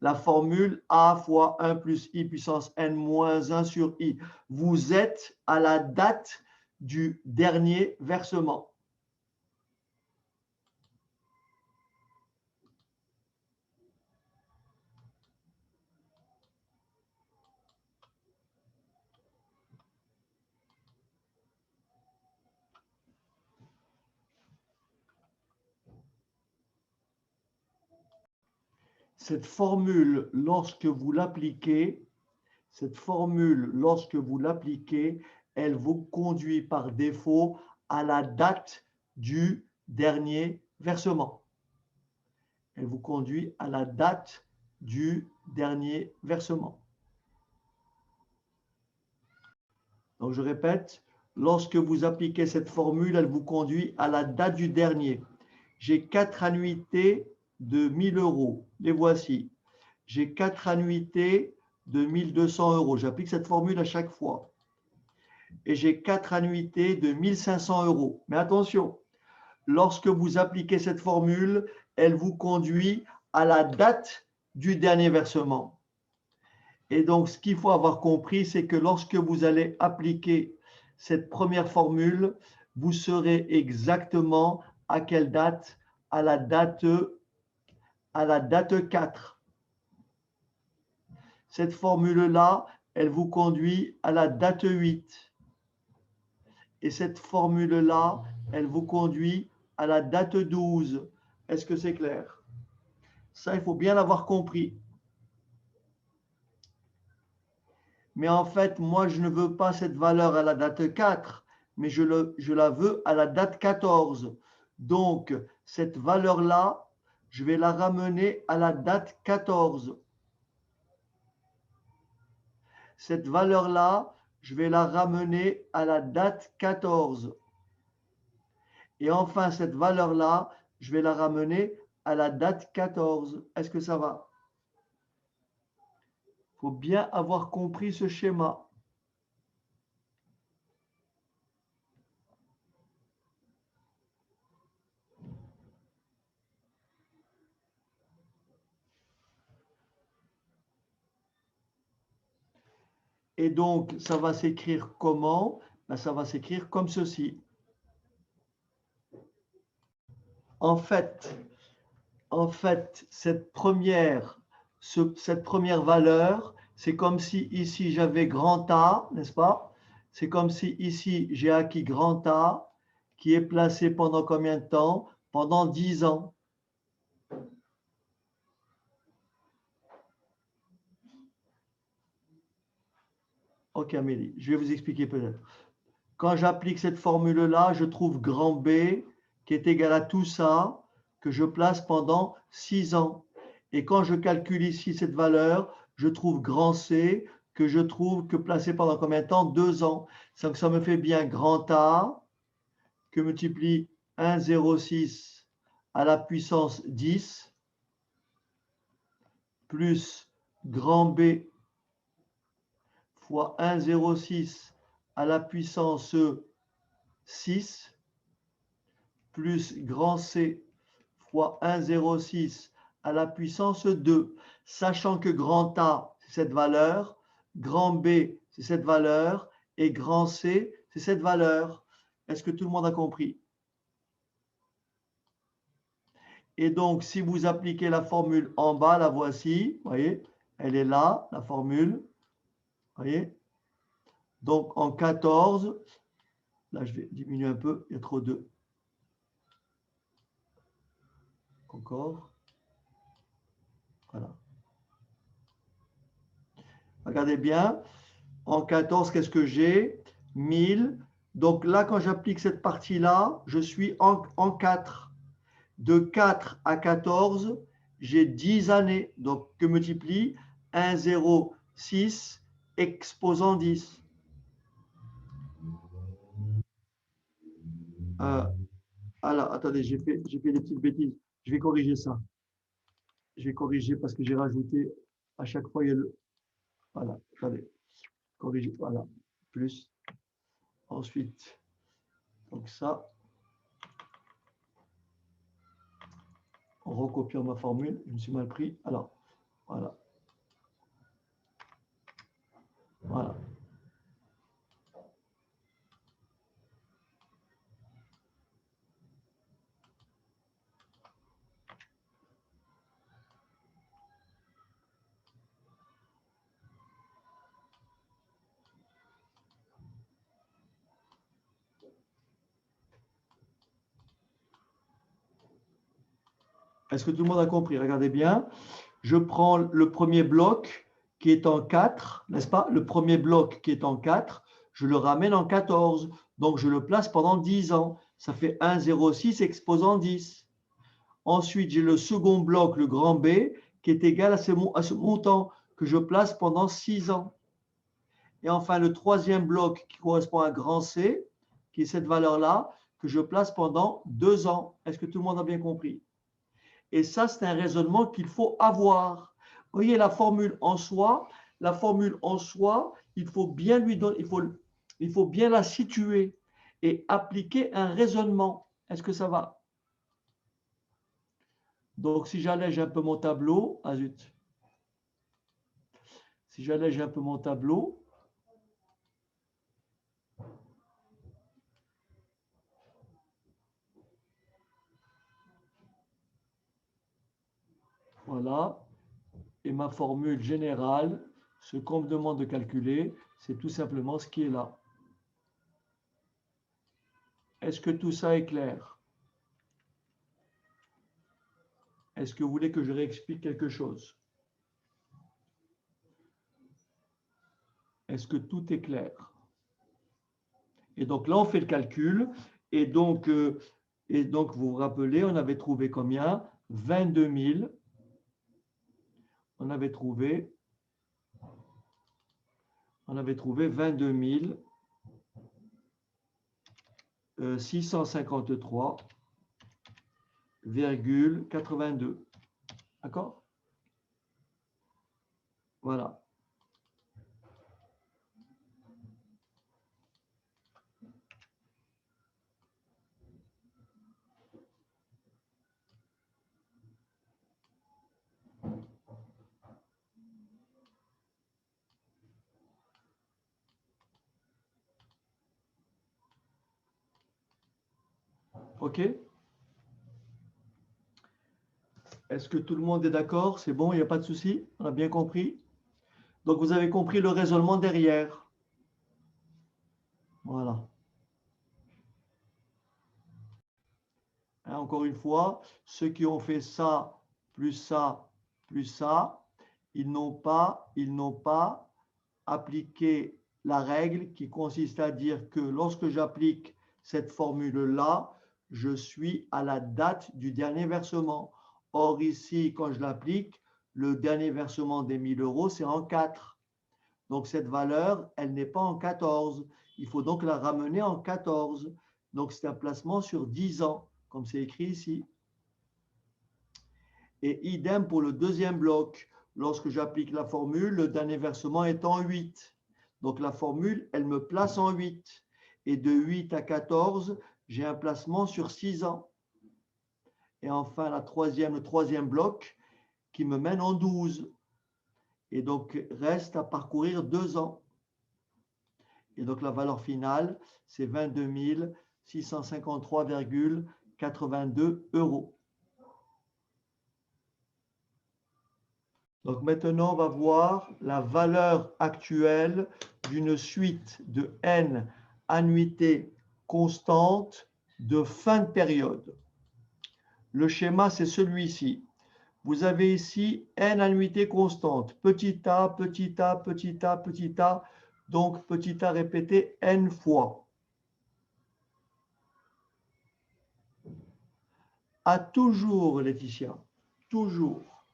La formule A fois 1 plus I puissance N moins 1 sur I. Vous êtes à la date du dernier versement. Cette formule, lorsque vous l'appliquez, elle vous conduit par défaut à la date du dernier versement. Elle vous conduit à la date du dernier versement. Donc, je répète, lorsque vous appliquez cette formule, elle vous conduit à la date du dernier. J'ai 4 annuités de 1 000 euros. Les voici. J'ai 4 annuités de 1200 euros. J'applique cette formule à chaque fois. Et j'ai 4 annuités de 1500 euros. Mais attention, lorsque vous appliquez cette formule, elle vous conduit à la date du dernier versement. Et donc, ce qu'il faut avoir compris, c'est que lorsque vous allez appliquer cette première formule, vous saurez exactement à quelle date? À la date 4. Cette formule-là, elle vous conduit à la date 8. Et cette formule-là, elle vous conduit à la date 12. Est-ce que c'est clair? Ça, il faut bien l'avoir compris. Mais en fait, moi, je ne veux pas cette valeur à la date 4, mais je la veux à la date 14. Donc, cette valeur-là, je vais la ramener à la date 14. Cette valeur-là, je vais la ramener à la date 14. Et enfin, cette valeur-là, je vais la ramener à la date 14. Est-ce que ça va? Il faut bien avoir compris ce schéma. Et donc, ça va s'écrire comment? Ben, ça va s'écrire comme ceci. En fait, cette première valeur, c'est comme si ici j'avais grand A, n'est-ce pas? C'est comme si ici j'ai acquis grand A qui est placé pendant combien de temps? Pendant 10 ans. Ok Amélie, je vais vous expliquer peut-être. Quand j'applique cette formule-là, je trouve grand B qui est égal à tout ça que je place pendant 6 ans. Et quand je calcule ici cette valeur, je trouve grand C que je trouve que placé pendant combien de temps? 2 ans. Donc ça me fait bien grand A que multiplie 1,06 à la puissance 10 plus grand B fois 1,06 à la puissance 6 plus grand C fois 1,06 à la puissance 2, sachant que grand A, c'est cette valeur, grand B, c'est cette valeur, et grand C, c'est cette valeur. Est-ce que tout le monde a compris? Et donc, si vous appliquez la formule en bas, la voici, vous voyez, elle est là, la formule, vous voyez. Donc, en 14, là, je vais diminuer un peu, il y a trop de... Encore. Voilà. Regardez bien. En 14, qu'est-ce que j'ai? 1000. Donc là, quand j'applique cette partie-là, je suis en 4. De 4 à 14, j'ai 10 années. Donc, que multiplie 1,06 exposant 10. Alors, attendez, j'ai fait des petites bêtises. Je vais corriger ça. Je vais corriger parce que j'ai rajouté à chaque fois, il y a le... Voilà, attendez. Corriger, voilà. Plus. Ensuite, donc ça, en recopiant ma formule, je me suis mal pris. Alors, voilà. Voilà. Est-ce que tout le monde a compris? Regardez bien. Je prends le premier bloc qui est en 4, n'est-ce pas? Le premier bloc qui est en 4, je le ramène en 14. Donc, je le place pendant 10 ans. Ça fait 1,06 exposant 10. Ensuite, j'ai le second bloc, le grand B, qui est égal à ce montant que je place pendant 6 ans. Et enfin, le troisième bloc qui correspond à grand C, qui est cette valeur-là, que je place pendant 2 ans. Est-ce que tout le monde a bien compris? Et ça, c'est un raisonnement qu'il faut avoir. Vous voyez, la formule en soi, la formule en soi, il faut bien lui donner, il faut bien la situer et appliquer un raisonnement. Est-ce que ça va? Donc, si j'allège un peu mon tableau, ah zut. Si j'allège un peu mon tableau, voilà, et ma formule générale, ce qu'on me demande de calculer, c'est tout simplement ce qui est là. Est-ce que tout ça est clair? Est-ce que vous voulez que je réexplique quelque chose? Est-ce que tout est clair? Et donc là, on fait le calcul. Et donc vous vous rappelez, on avait trouvé combien? 22 000. On avait trouvé 22 653,82. D'accord? Voilà. OK? Est-ce que tout le monde est d'accord? C'est bon, il n'y a pas de souci? On a bien compris? Donc, vous avez compris le raisonnement derrière. Voilà. Hein, encore une fois, ceux qui ont fait ça, plus ça, plus ça, ils n'ont pas appliqué la règle qui consiste à dire que lorsque j'applique cette formule-là, je suis à la date du dernier versement. Or, ici, quand je l'applique, le dernier versement des 1 000 euros, c'est en 4. Donc, cette valeur, elle n'est pas en 14. Il faut donc la ramener en 14. Donc, c'est un placement sur 10 ans, comme c'est écrit ici. Et idem pour le deuxième bloc. Lorsque j'applique la formule, le dernier versement est en 8. Donc, la formule, elle me place en 8. Et de 8 à 14, j'ai un placement sur 6 ans. Et enfin, le troisième bloc qui me mène en 12. Et donc, reste à parcourir 2 ans. Et donc, la valeur finale, c'est 22 653,82 euros. Donc, maintenant, on va voir la valeur actuelle d'une suite de n annuités constantes de fin de période. Le schéma, c'est celui-ci. Vous avez ici n annuités constantes, petit a, petit a, petit a, petit a, donc petit a répété n fois. À toujours, Laetitia, toujours.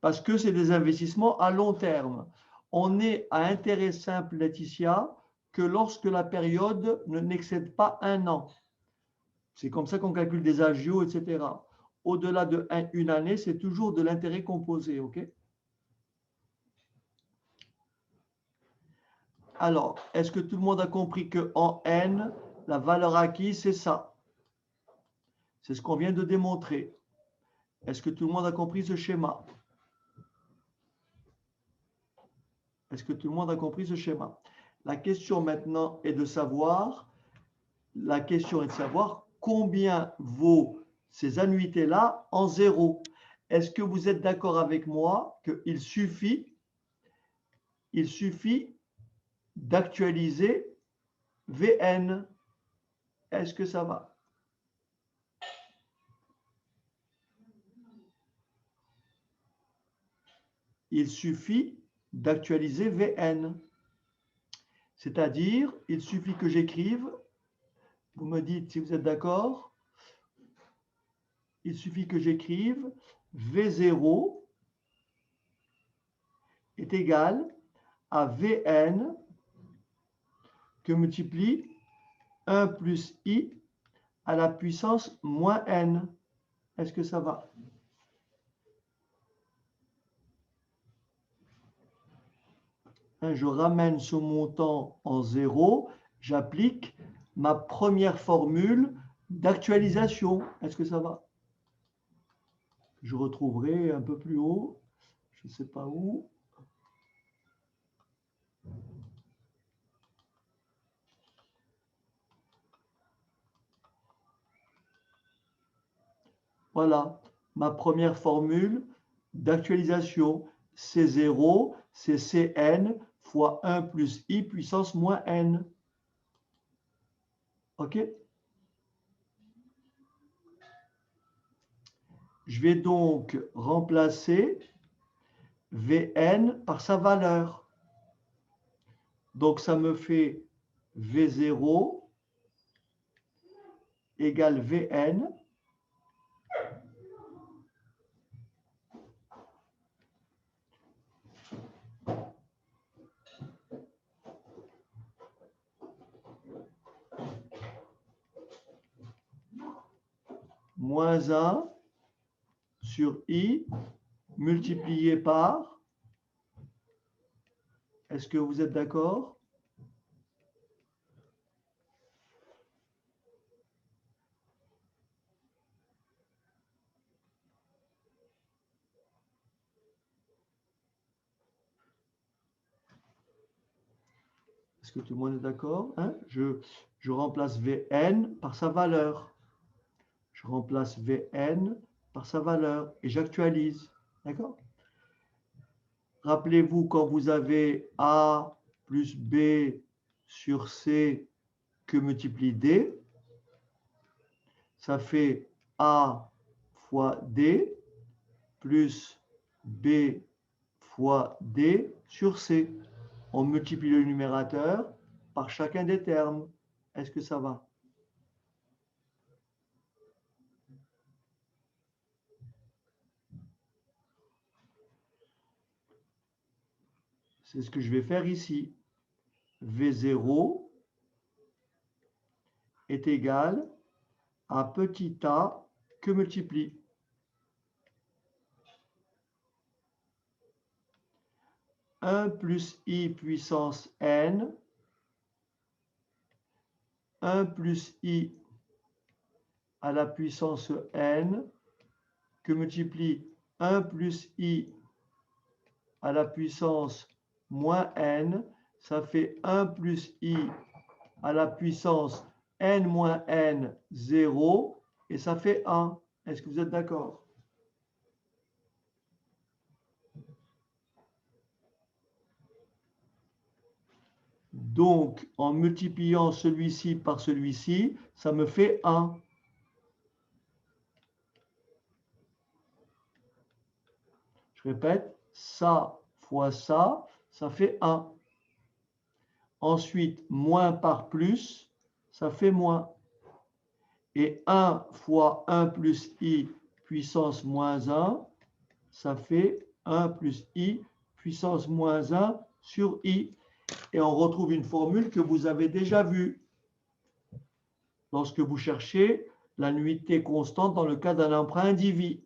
Parce que c'est des investissements à long terme. On est à intérêt simple, Laetitia, que lorsque la période n'excède pas 1 an. C'est comme ça qu'on calcule des agios, etc. Au-delà de 1 année, c'est toujours de l'intérêt composé, OK? Alors, est-ce que tout le monde a compris qu'en N, la valeur acquise, c'est ça? C'est ce qu'on vient de démontrer. Est-ce que tout le monde a compris ce schéma? Est-ce que tout le monde a compris ce schéma? La question maintenant est de savoir, combien vaut ces annuités-là en zéro. Est-ce que vous êtes d'accord avec moi qu'il suffit d'actualiser VN? Est-ce que ça va? Il suffit d'actualiser VN. C'est-à-dire, il suffit que j'écrive, vous me dites si vous êtes d'accord, il suffit que j'écrive V0 est égal à Vn que multiplie 1 plus i à la puissance moins n. Est-ce que ça va? Hein, je ramène ce montant en 0, j'applique ma première formule d'actualisation. Est-ce que ça va? Je retrouverai un peu plus haut, je ne sais pas où. Voilà, ma première formule d'actualisation. C0, c'est Cn fois 1 plus i puissance moins n. OK? Je vais donc remplacer Vn par sa valeur. Donc, ça me fait V0 égale Vn moins 1 sur i multiplié par, est-ce que vous êtes d'accord? Est-ce que tout le monde est d'accord? Hein? Je remplace Vn par sa valeur. Je remplace Vn par sa valeur et j'actualise. D'accord? Rappelez-vous, quand vous avez A plus B sur C que multiplie D, ça fait A fois D plus B fois D sur C. On multiplie le numérateur par chacun des termes. Est-ce que ça va? C'est ce que je vais faire ici. V0 est égal à petit a que multiplie 1 plus i puissance n, 1 plus i à la puissance n, que multiplie 1 plus i à la puissance moins n, ça fait 1 plus i à la puissance n moins n, 0, et ça fait 1. Est-ce que vous êtes d'accord? Donc, en multipliant celui-ci par celui-ci, ça me fait 1. Je répète, ça fois ça, ça fait 1. Ensuite, moins par plus, ça fait moins. Et 1 fois 1 plus i puissance moins 1, ça fait 1 plus i puissance moins 1 sur i. Et on retrouve une formule que vous avez déjà vue lorsque vous cherchez la nuitée constante dans le cas d'un emprunt indivis.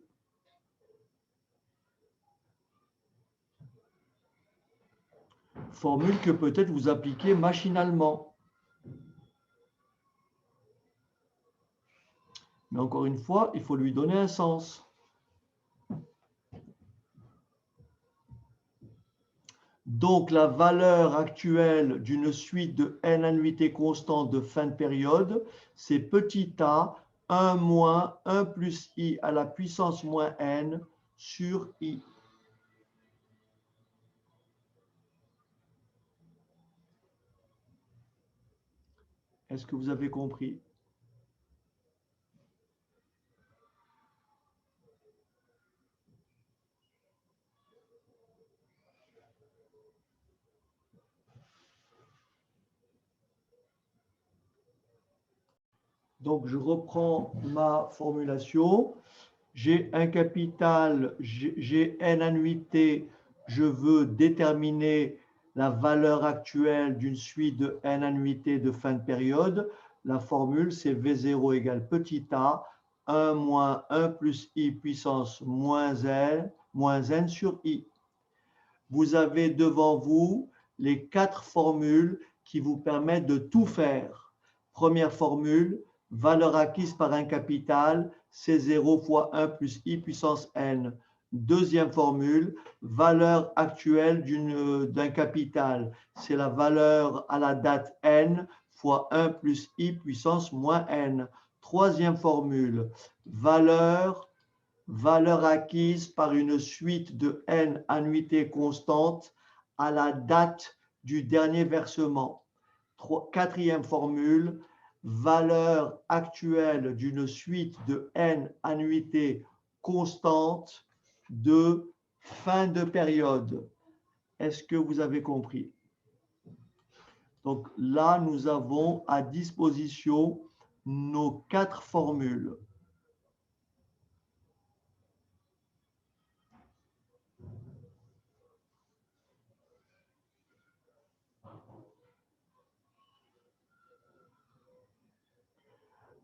Formule que peut-être vous appliquez machinalement. Mais encore une fois, il faut lui donner un sens. Donc, la valeur actuelle d'une suite de n annuités constantes de fin de période, c'est petit a, 1 moins 1 plus i à la puissance moins n sur i. Est-ce que vous avez compris? Donc, je reprends ma formulation. J'ai un capital, j'ai n annuités, je veux déterminer la valeur actuelle d'une suite de n annuités de fin de période. La formule, c'est V0 égale petit a, 1 moins 1 plus i puissance moins n sur i. Vous avez devant vous les 4 formules qui vous permettent de tout faire. Première formule, valeur acquise par un capital, c'est 0 fois 1 plus i puissance n. Deuxième formule, valeur actuelle d'un capital, c'est la valeur à la date n fois 1 plus i puissance moins n. Troisième formule, valeur acquise par une suite de n annuités constantes à la date du dernier versement. Quatrième formule, valeur actuelle d'une suite de n annuités constantes de fin de période. Est-ce que vous avez compris? Donc là, nous avons à disposition nos 4 formules.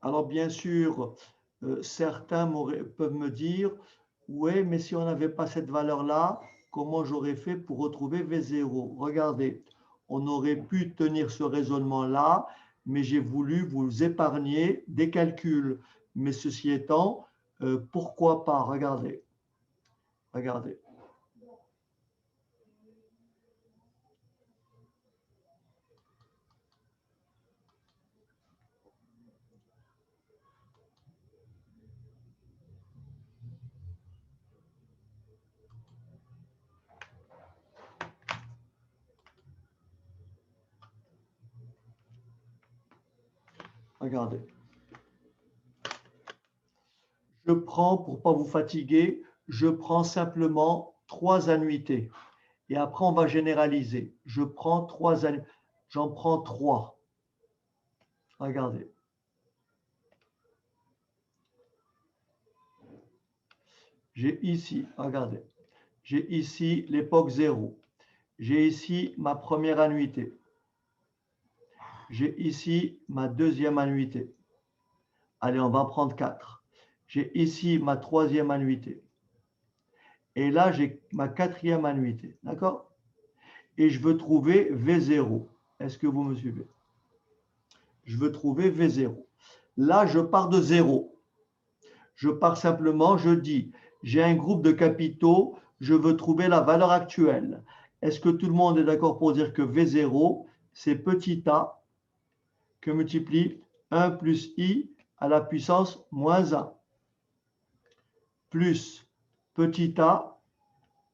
Alors bien sûr, certains peuvent me dire, oui, mais si on n'avait pas cette valeur-là, comment j'aurais fait pour retrouver V0? Regardez, on aurait pu tenir ce raisonnement-là, mais j'ai voulu vous épargner des calculs. Mais ceci étant, pourquoi pas? Regardez. Regardez. Regardez. Je prends, pour ne pas vous fatiguer, je prends simplement 3 annuités. Et après, on va généraliser. Je prends 3 annuités. J'en prends 3. Regardez. J'ai ici, regardez. J'ai ici l'époque 0. J'ai ici ma première annuité. J'ai ici ma deuxième annuité. Allez, on va prendre 4. J'ai ici ma troisième annuité. Et là, j'ai ma quatrième annuité. D'accord? Et je veux trouver V0. Est-ce que vous me suivez? Je veux trouver V0. Là, je pars de 0. Je pars simplement, je dis, j'ai un groupe de capitaux, je veux trouver la valeur actuelle. Est-ce que tout le monde est d'accord pour dire que V0, c'est petit a que multiplie 1 plus i à la puissance moins 1, plus petit a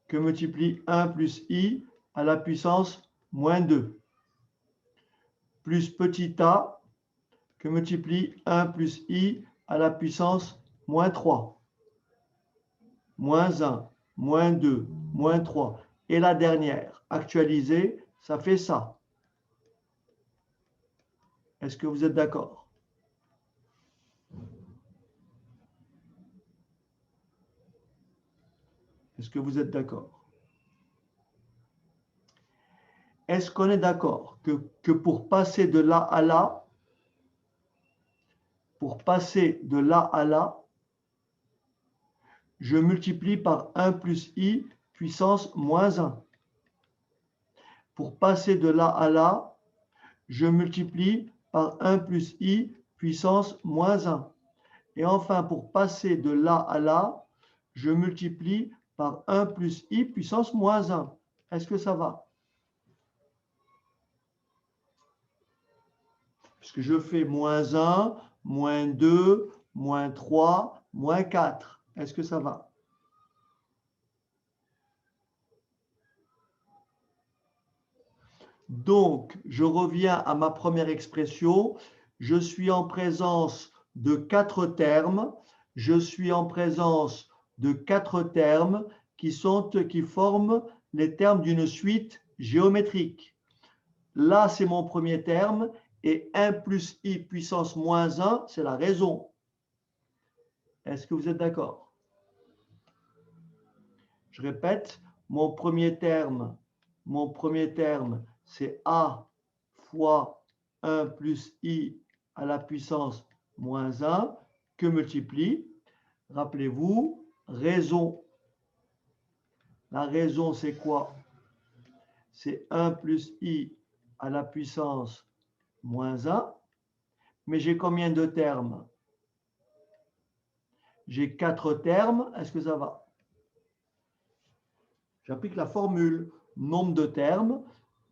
que multiplie 1 plus i à la puissance moins 2, plus petit a que multiplie 1 plus i à la puissance moins 3, moins 1, moins 2, moins 3. Et la dernière, actualisée, ça fait ça. Est-ce que vous êtes d'accord? Est-ce que vous êtes d'accord? Est-ce qu'on est d'accord que pour passer de là à là, je multiplie par 1 plus i puissance moins 1. Pour passer de là à là, je multiplie par 1 plus i puissance moins 1. Et enfin, pour passer de là à là, je multiplie par 1 plus i puissance moins 1. Est-ce que ça va? Puisque je fais moins 1, moins 2, moins 3, moins 4. Est-ce que ça va? Donc, je reviens à ma première expression. Je suis en présence de 4 termes. Je suis en présence de 4 termes qui forment les termes d'une suite géométrique. Là, c'est mon premier terme. Et 1 plus i puissance moins 1, c'est la raison. Est-ce que vous êtes d'accord? Je répète, mon premier terme, c'est a fois 1 plus i à la puissance moins 1 que multiplie, rappelez-vous, raison. La raison, c'est quoi? c'est 1 plus i à la puissance moins 1. Mais j'ai combien de termes? J'ai 4 termes. Est-ce que ça va? J'applique la formule. Nombre de termes.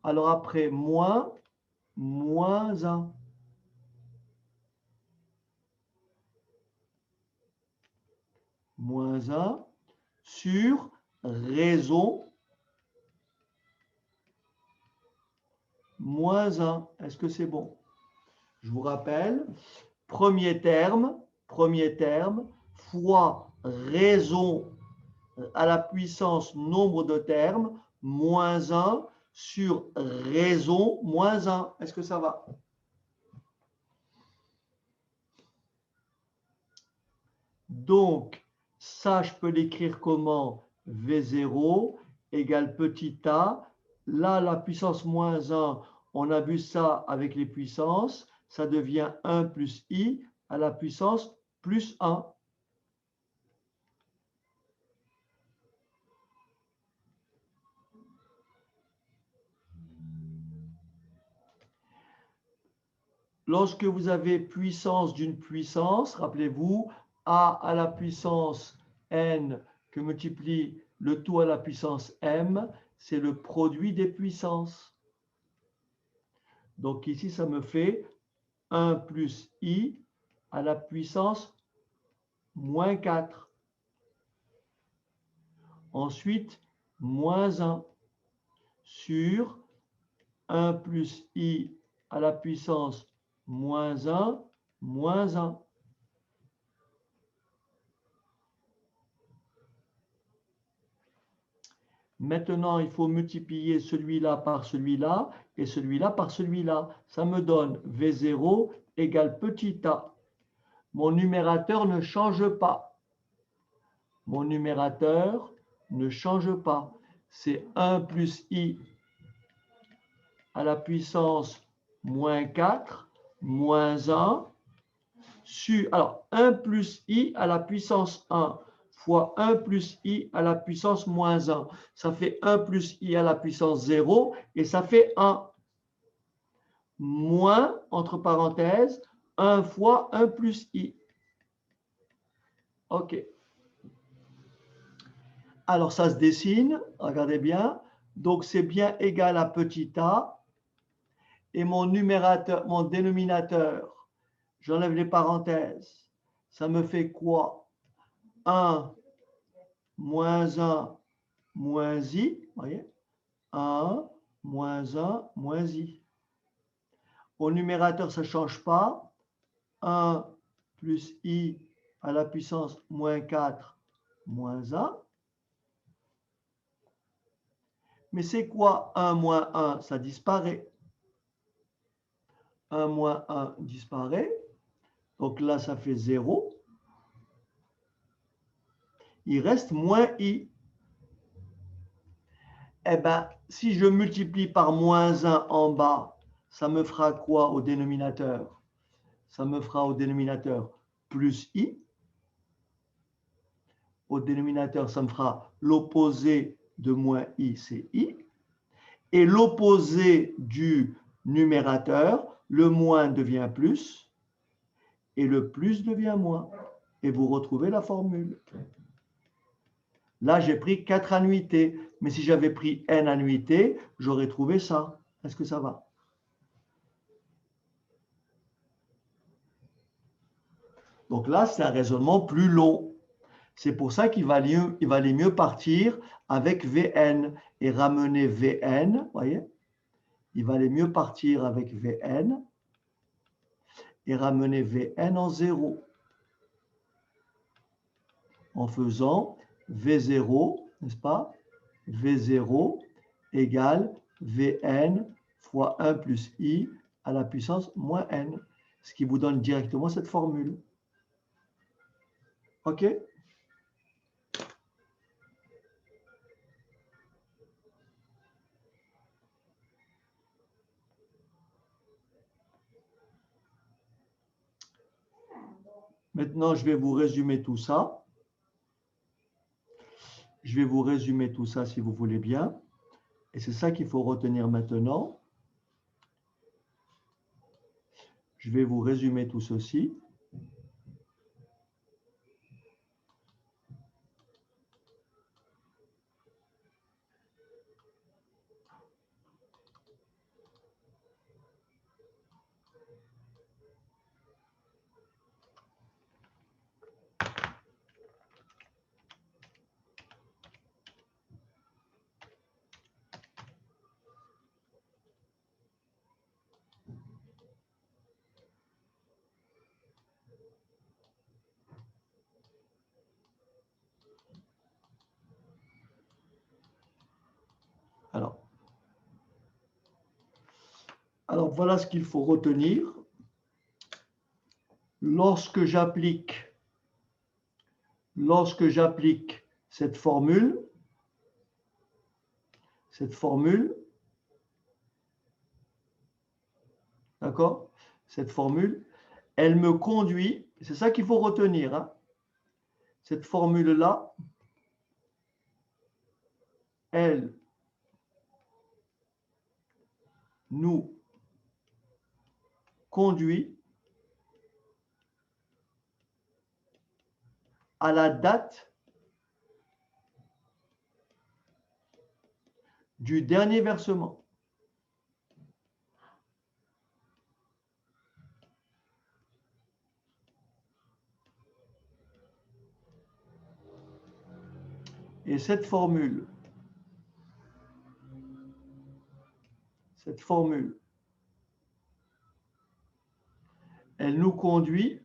Alors après, moins 1. Moins 1 sur raison moins 1. Est-ce que c'est bon? Je vous rappelle, premier terme fois raison à la puissance nombre de termes moins 1 sur raison moins 1. Est-ce que ça va? Donc, ça, je peux l'écrire comment? V0 égale petit a. Là, la puissance moins 1, on a vu ça avec les puissances. Ça devient 1 plus i à la puissance plus 1. Lorsque vous avez puissance d'une puissance, rappelez-vous, a à la puissance n que multiplie le tout à la puissance m, c'est le produit des puissances. Donc ici, ça me fait 1 plus i à la puissance moins 4. Ensuite, moins 1 sur 1 plus i à la puissance moins 1, moins 1. Maintenant, il faut multiplier celui-là par celui-là et celui-là par celui-là. Ça me donne V0 égale petit a. Mon numérateur ne change pas. Mon numérateur ne change pas. C'est 1 plus i à la puissance moins 4, moins 1, sur, alors 1 plus i à la puissance 1 fois 1 plus i à la puissance moins 1. Ça fait 1 plus i à la puissance 0 et ça fait 1. Moins, entre parenthèses, 1 fois 1 plus i. OK. Alors, ça se dessine, regardez bien. Donc, c'est bien égal à petit a. Et mon numérateur, mon dénominateur, j'enlève les parenthèses. Ça me fait quoi? 1 moins 1 moins i, voyez, 1 moins 1 moins i. Au numérateur, ça ne change pas. 1 plus i à la puissance moins 4 moins 1. Mais c'est quoi 1 moins 1? Ça disparaît. 1 moins 1 disparaît. Donc là, ça fait 0. Il reste moins i. Eh bien, si je multiplie par moins 1 en bas, ça me fera quoi au dénominateur? Ça me fera au dénominateur plus i. Au dénominateur, ça me fera l'opposé de moins i, c'est i. Et l'opposé du numérateur, le moins devient plus, et le plus devient moins. Et vous retrouvez la formule. Là, j'ai pris 4 annuités. Mais si j'avais pris n annuités, j'aurais trouvé ça. Est-ce que ça va? Donc là, c'est un raisonnement plus long. C'est pour ça qu'il valait mieux partir avec Vn et ramener Vn. Voyez? Il valait mieux partir avec Vn et ramener Vn en 0. En faisant V0, n'est-ce pas? V0 égale Vn fois 1 plus i à la puissance moins n, ce qui vous donne directement cette formule. OK? Maintenant, je vais vous résumer tout ça. Je vais vous résumer tout ça si vous voulez bien. Et c'est ça qu'il faut retenir maintenant. Je vais vous résumer tout ceci. Alors voilà ce qu'il faut retenir. Lorsque j'applique cette formule, d'accord? Cette formule, elle me conduit, c'est ça qu'il faut retenir, hein? Cette formule-là, elle nous conduit à la date du dernier versement. Et cette formule, elle nous conduit,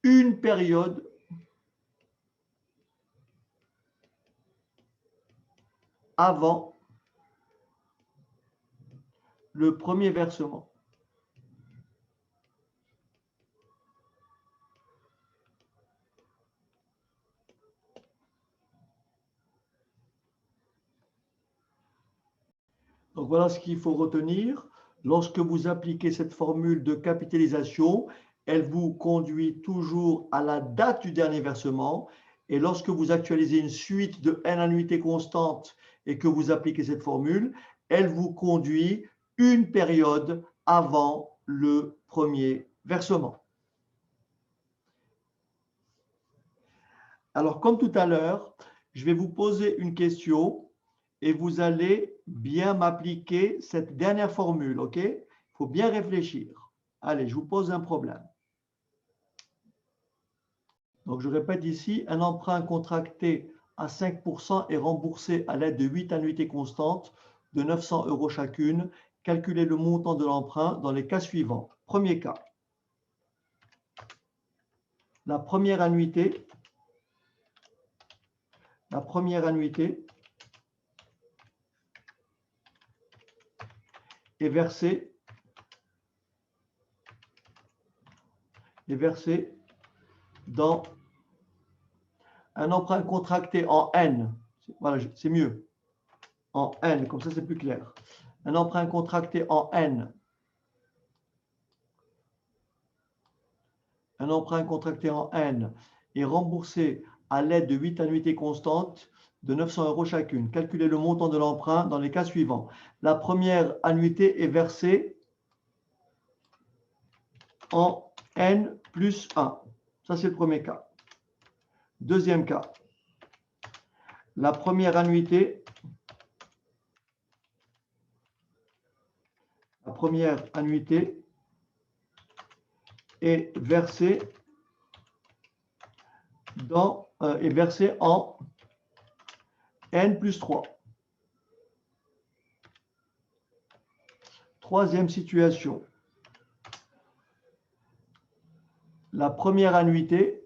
une période avant le premier versement. Donc voilà ce qu'il faut retenir. Lorsque vous appliquez cette formule de capitalisation, elle vous conduit toujours à la date du dernier versement. Et lorsque vous actualisez une suite de n annuités constantes et que vous appliquez cette formule, elle vous conduit une période avant le premier versement. Alors, comme tout à l'heure, je vais vous poser une question et vous allez bien m'appliquer cette dernière formule, OK? Il faut bien réfléchir. Allez, je vous pose un problème. Donc, je répète ici, un emprunt contracté à 5% est remboursé à l'aide de 8 annuités constantes de 900 € chacune. Calculez le montant de l'emprunt dans les cas suivants. Premier cas. La première annuité est versée dans un emprunt contracté en N. Voilà, c'est mieux. En N, comme ça c'est plus clair. Un emprunt contracté en N. Un emprunt contracté en N est remboursé à l'aide de 8 annuités constantes de 900 € chacune. Calculez le montant de l'emprunt dans les cas suivants. La première annuité est versée en N plus 1. Ça, c'est le premier cas. Deuxième cas. La première annuité est versée en N plus 3. Troisième situation. La première annuité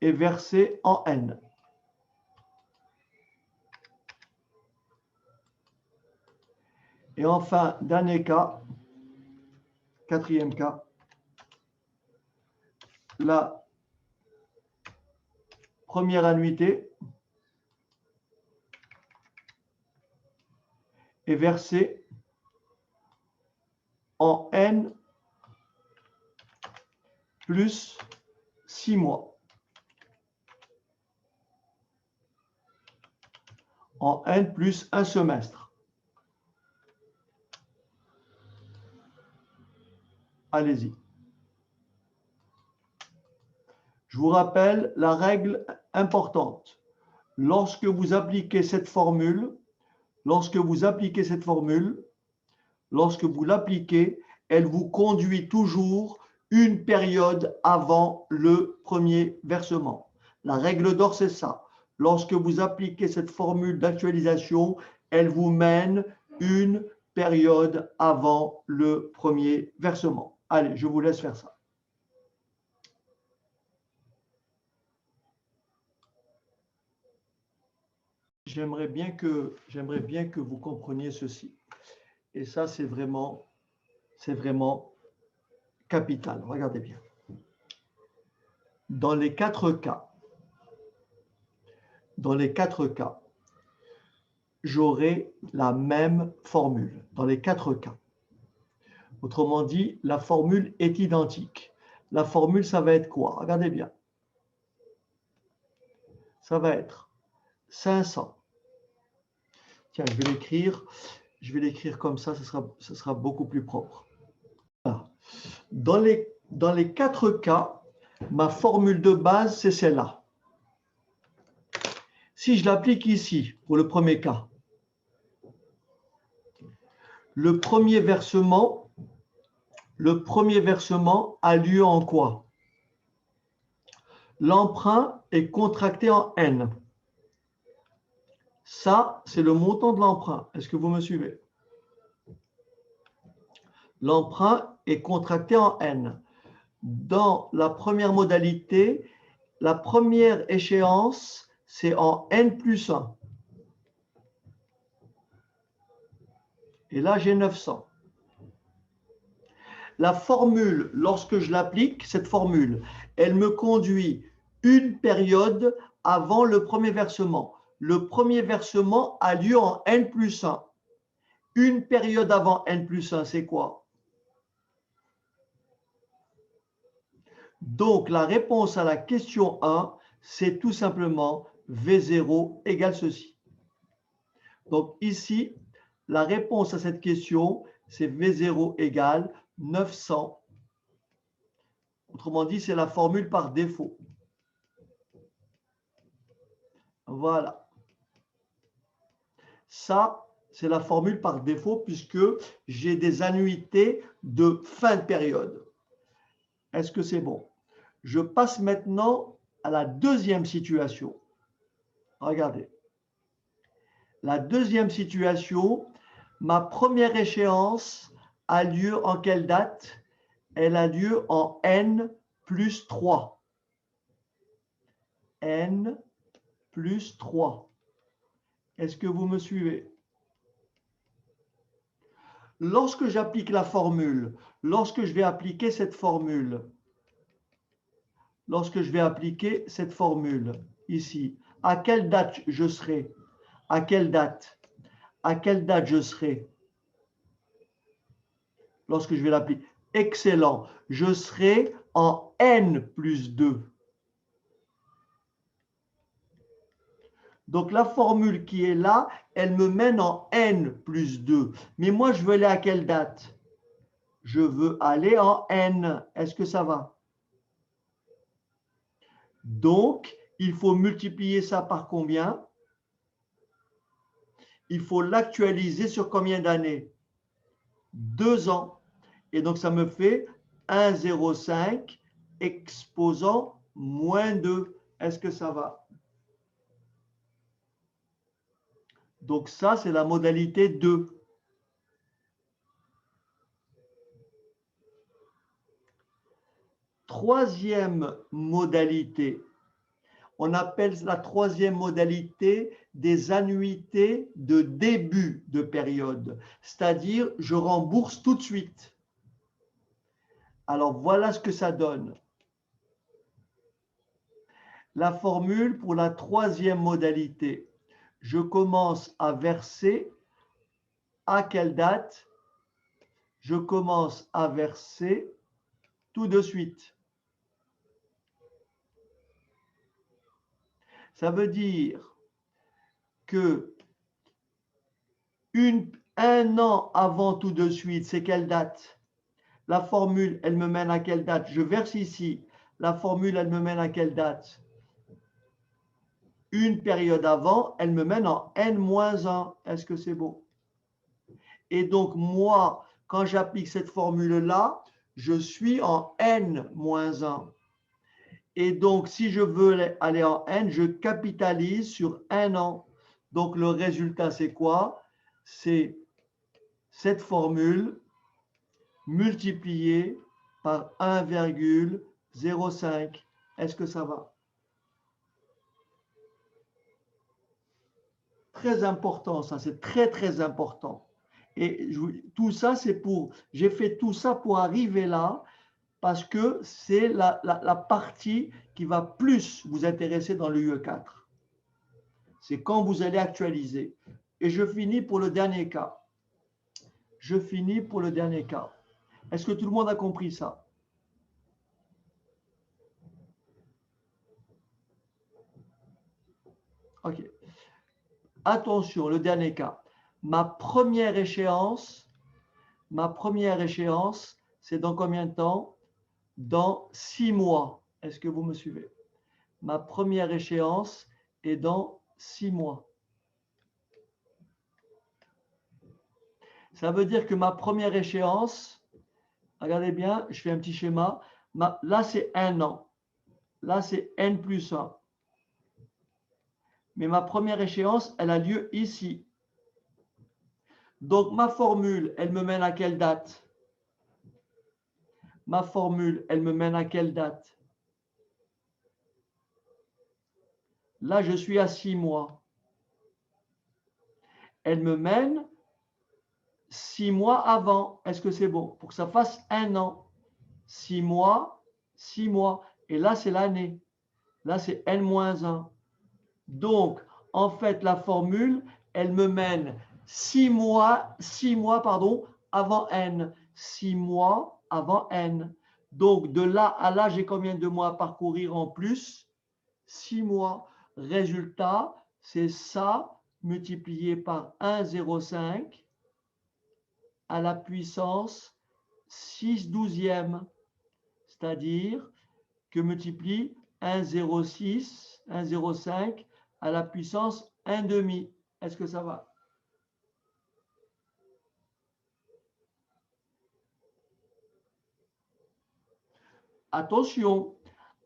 est versée en N. Et enfin, dernier cas, quatrième cas, la première annuité est versée en N plus 6 mois. En N plus un semestre. Allez-y. Je vous rappelle la règle importante. Lorsque vous appliquez cette formule, lorsque vous l'appliquez, elle vous conduit toujours une période avant le premier versement. La règle d'or, c'est ça. Lorsque vous appliquez cette formule d'actualisation, elle vous mène une période avant le premier versement. Allez, je vous laisse faire ça. J'aimerais bien que vous compreniez ceci. Et ça, c'est vraiment capital. Regardez bien. Dans les quatre cas, j'aurai la même formule. Dans les quatre cas. Autrement dit, la formule est identique. La formule, ça va être quoi? Regardez bien. Ça va être 500. Tiens, je vais l'écrire comme ça, ce sera beaucoup plus propre. Voilà. Dans les quatre cas, ma formule de base, c'est celle-là. Si je l'applique ici, pour le premier cas, le premier versement a lieu en quoi? L'emprunt est contracté en N. Ça, c'est le montant de l'emprunt. Est-ce que vous me suivez? L'emprunt est contracté en N. Dans la première modalité, la première échéance, c'est en N plus 1. Et là, j'ai 900. La formule, lorsque je l'applique, cette formule, elle me conduit une période avant le premier versement. Le premier versement a lieu en N plus 1. Une période avant N plus 1, c'est quoi? Donc, la réponse à la question 1, c'est tout simplement V0 égale ceci. Donc, ici, la réponse à cette question, c'est V0 égale 900. Autrement dit, c'est la formule par défaut. Voilà. Ça, c'est la formule par défaut puisque j'ai des annuités de fin de période. Est-ce que c'est bon? Je passe maintenant à la deuxième situation. Regardez. La deuxième situation, ma première échéance a lieu en quelle date? Elle a lieu en N plus 3. N plus 3. Est-ce que vous me suivez? Lorsque j'applique la formule, lorsque je vais appliquer cette formule ici, à quelle date je serai? À quelle date je serai lorsque je vais l'appliquer? Excellent. Je serai en N plus 2. Donc, la formule qui est là, elle me mène en N plus 2. Mais moi, je veux aller à quelle date? Je veux aller en N. Est-ce que ça va? Donc, il faut multiplier ça par combien? Il faut l'actualiser sur combien d'années? 2 ans. Et donc, ça me fait 1,05 exposant moins 2. Est-ce que ça va? Donc, ça, c'est la modalité 2. Troisième modalité. On appelle la troisième modalité des annuités de début de période. C'est-à-dire, je rembourse tout de suite. Alors, voilà ce que ça donne. La formule pour la troisième modalité. Je commence à verser à quelle date? Je commence à verser tout de suite. Ça veut dire que un an avant tout de suite, c'est quelle date? La formule, elle me mène à quelle date? Je verse ici. La formule, elle me mène à quelle date? Une période avant, elle me mène en N-1. Est-ce que c'est beau? Et donc, moi, quand j'applique cette formule-là, je suis en N-1. Et donc, si je veux aller en N, je capitalise sur un an. Donc, le résultat, c'est quoi? C'est cette formule multipliée par 1,05. Est-ce que ça va? Très important, ça, c'est très, très important. Et tout ça, j'ai fait tout ça pour arriver là, parce que c'est la partie qui va plus vous intéresser dans le UE4. C'est quand vous allez actualiser. Et je finis pour le dernier cas. Je finis pour le dernier cas. Est-ce que tout le monde a compris ça? OK. Attention, le dernier cas. Ma première échéance, c'est dans combien de temps? Dans 6 mois. Est-ce que vous me suivez? Ma première échéance est dans 6 mois. Ça veut dire que ma première échéance, regardez bien, je fais un petit schéma. Là, c'est un an. Là, c'est N plus 1. Mais ma première échéance, elle a lieu ici. Donc, ma formule, elle me mène à quelle date? Ma formule, elle me mène à quelle date? Là, je suis à 6 mois. Elle me mène 6 mois avant. Est-ce que c'est bon? Pour que ça fasse un an. 6 mois, 6 mois. Et là, c'est l'année. Là, c'est N-1. Donc, en fait, la formule, elle me mène 6 mois, pardon, avant N. 6 mois avant N. Donc, de là à là, j'ai combien de mois à parcourir en plus? 6 mois. Résultat, c'est ça multiplié par 1,05 à la puissance 6 douzièmes. C'est-à-dire que multiplie 1,06, 1,05 à la puissance 1 demi. Est-ce que ça va? Attention,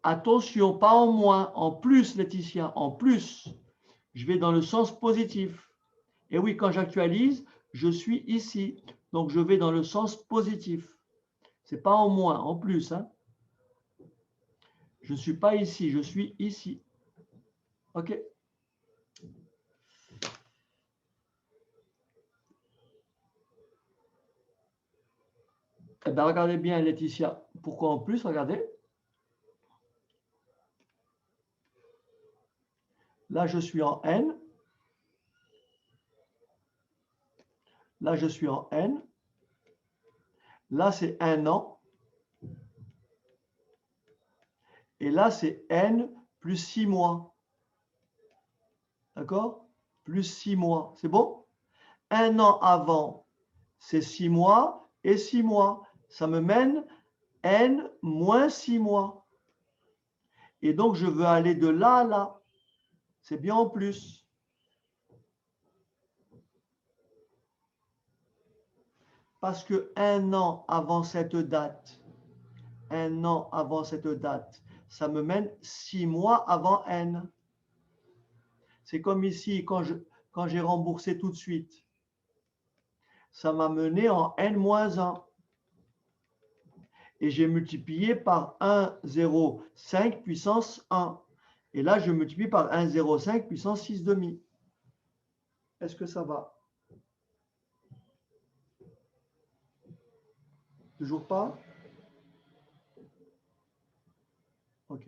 attention, pas en moins, en plus, Laetitia, en plus. Je vais dans le sens positif. Et oui, quand j'actualise, je suis ici. Donc, je vais dans le sens positif. Ce n'est pas en moins, en plus. Hein. Je ne suis pas ici, je suis ici. OK? Eh bien, regardez bien, Laetitia. Pourquoi en plus? Regardez. Là, je suis en N. Là, je suis en N. Là, c'est un an. Et là, c'est N plus 6 mois. D'accord? Plus 6 mois. C'est bon? Un an avant, c'est 6 mois et 6 mois. Ça me mène N moins 6 mois. Et donc, je veux aller de là à là. C'est bien en plus. Parce que un an avant cette date, ça me mène 6 mois avant N. C'est comme ici, quand j'ai remboursé tout de suite. Ça m'a mené en N-1. Et j'ai multiplié par 1,05 puissance 1. Et là, je multiplie par 1,05 puissance 6 demi. Est-ce que ça va? Toujours pas? OK.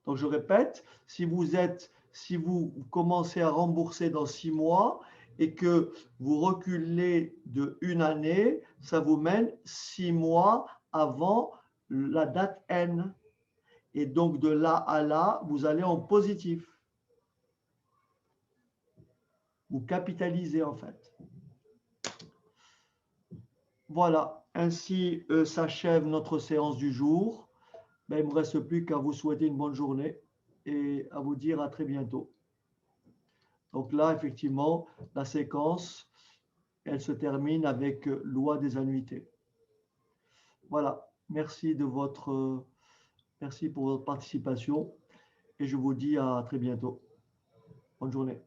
Donc, je répète, si vous commencez à rembourser dans 6 mois et que vous reculez de 1 année, ça vous mène 6 mois avant la date N. Et donc, de là à là, vous allez en positif. Vous capitalisez, en fait. Voilà, ainsi s'achève notre séance du jour. Ben, il ne me reste plus qu'à vous souhaiter une bonne journée et à vous dire à très bientôt. Donc là, effectivement, la séquence, elle se termine avec loi des annuités. Voilà, merci pour votre participation et je vous dis à très bientôt. Bonne journée.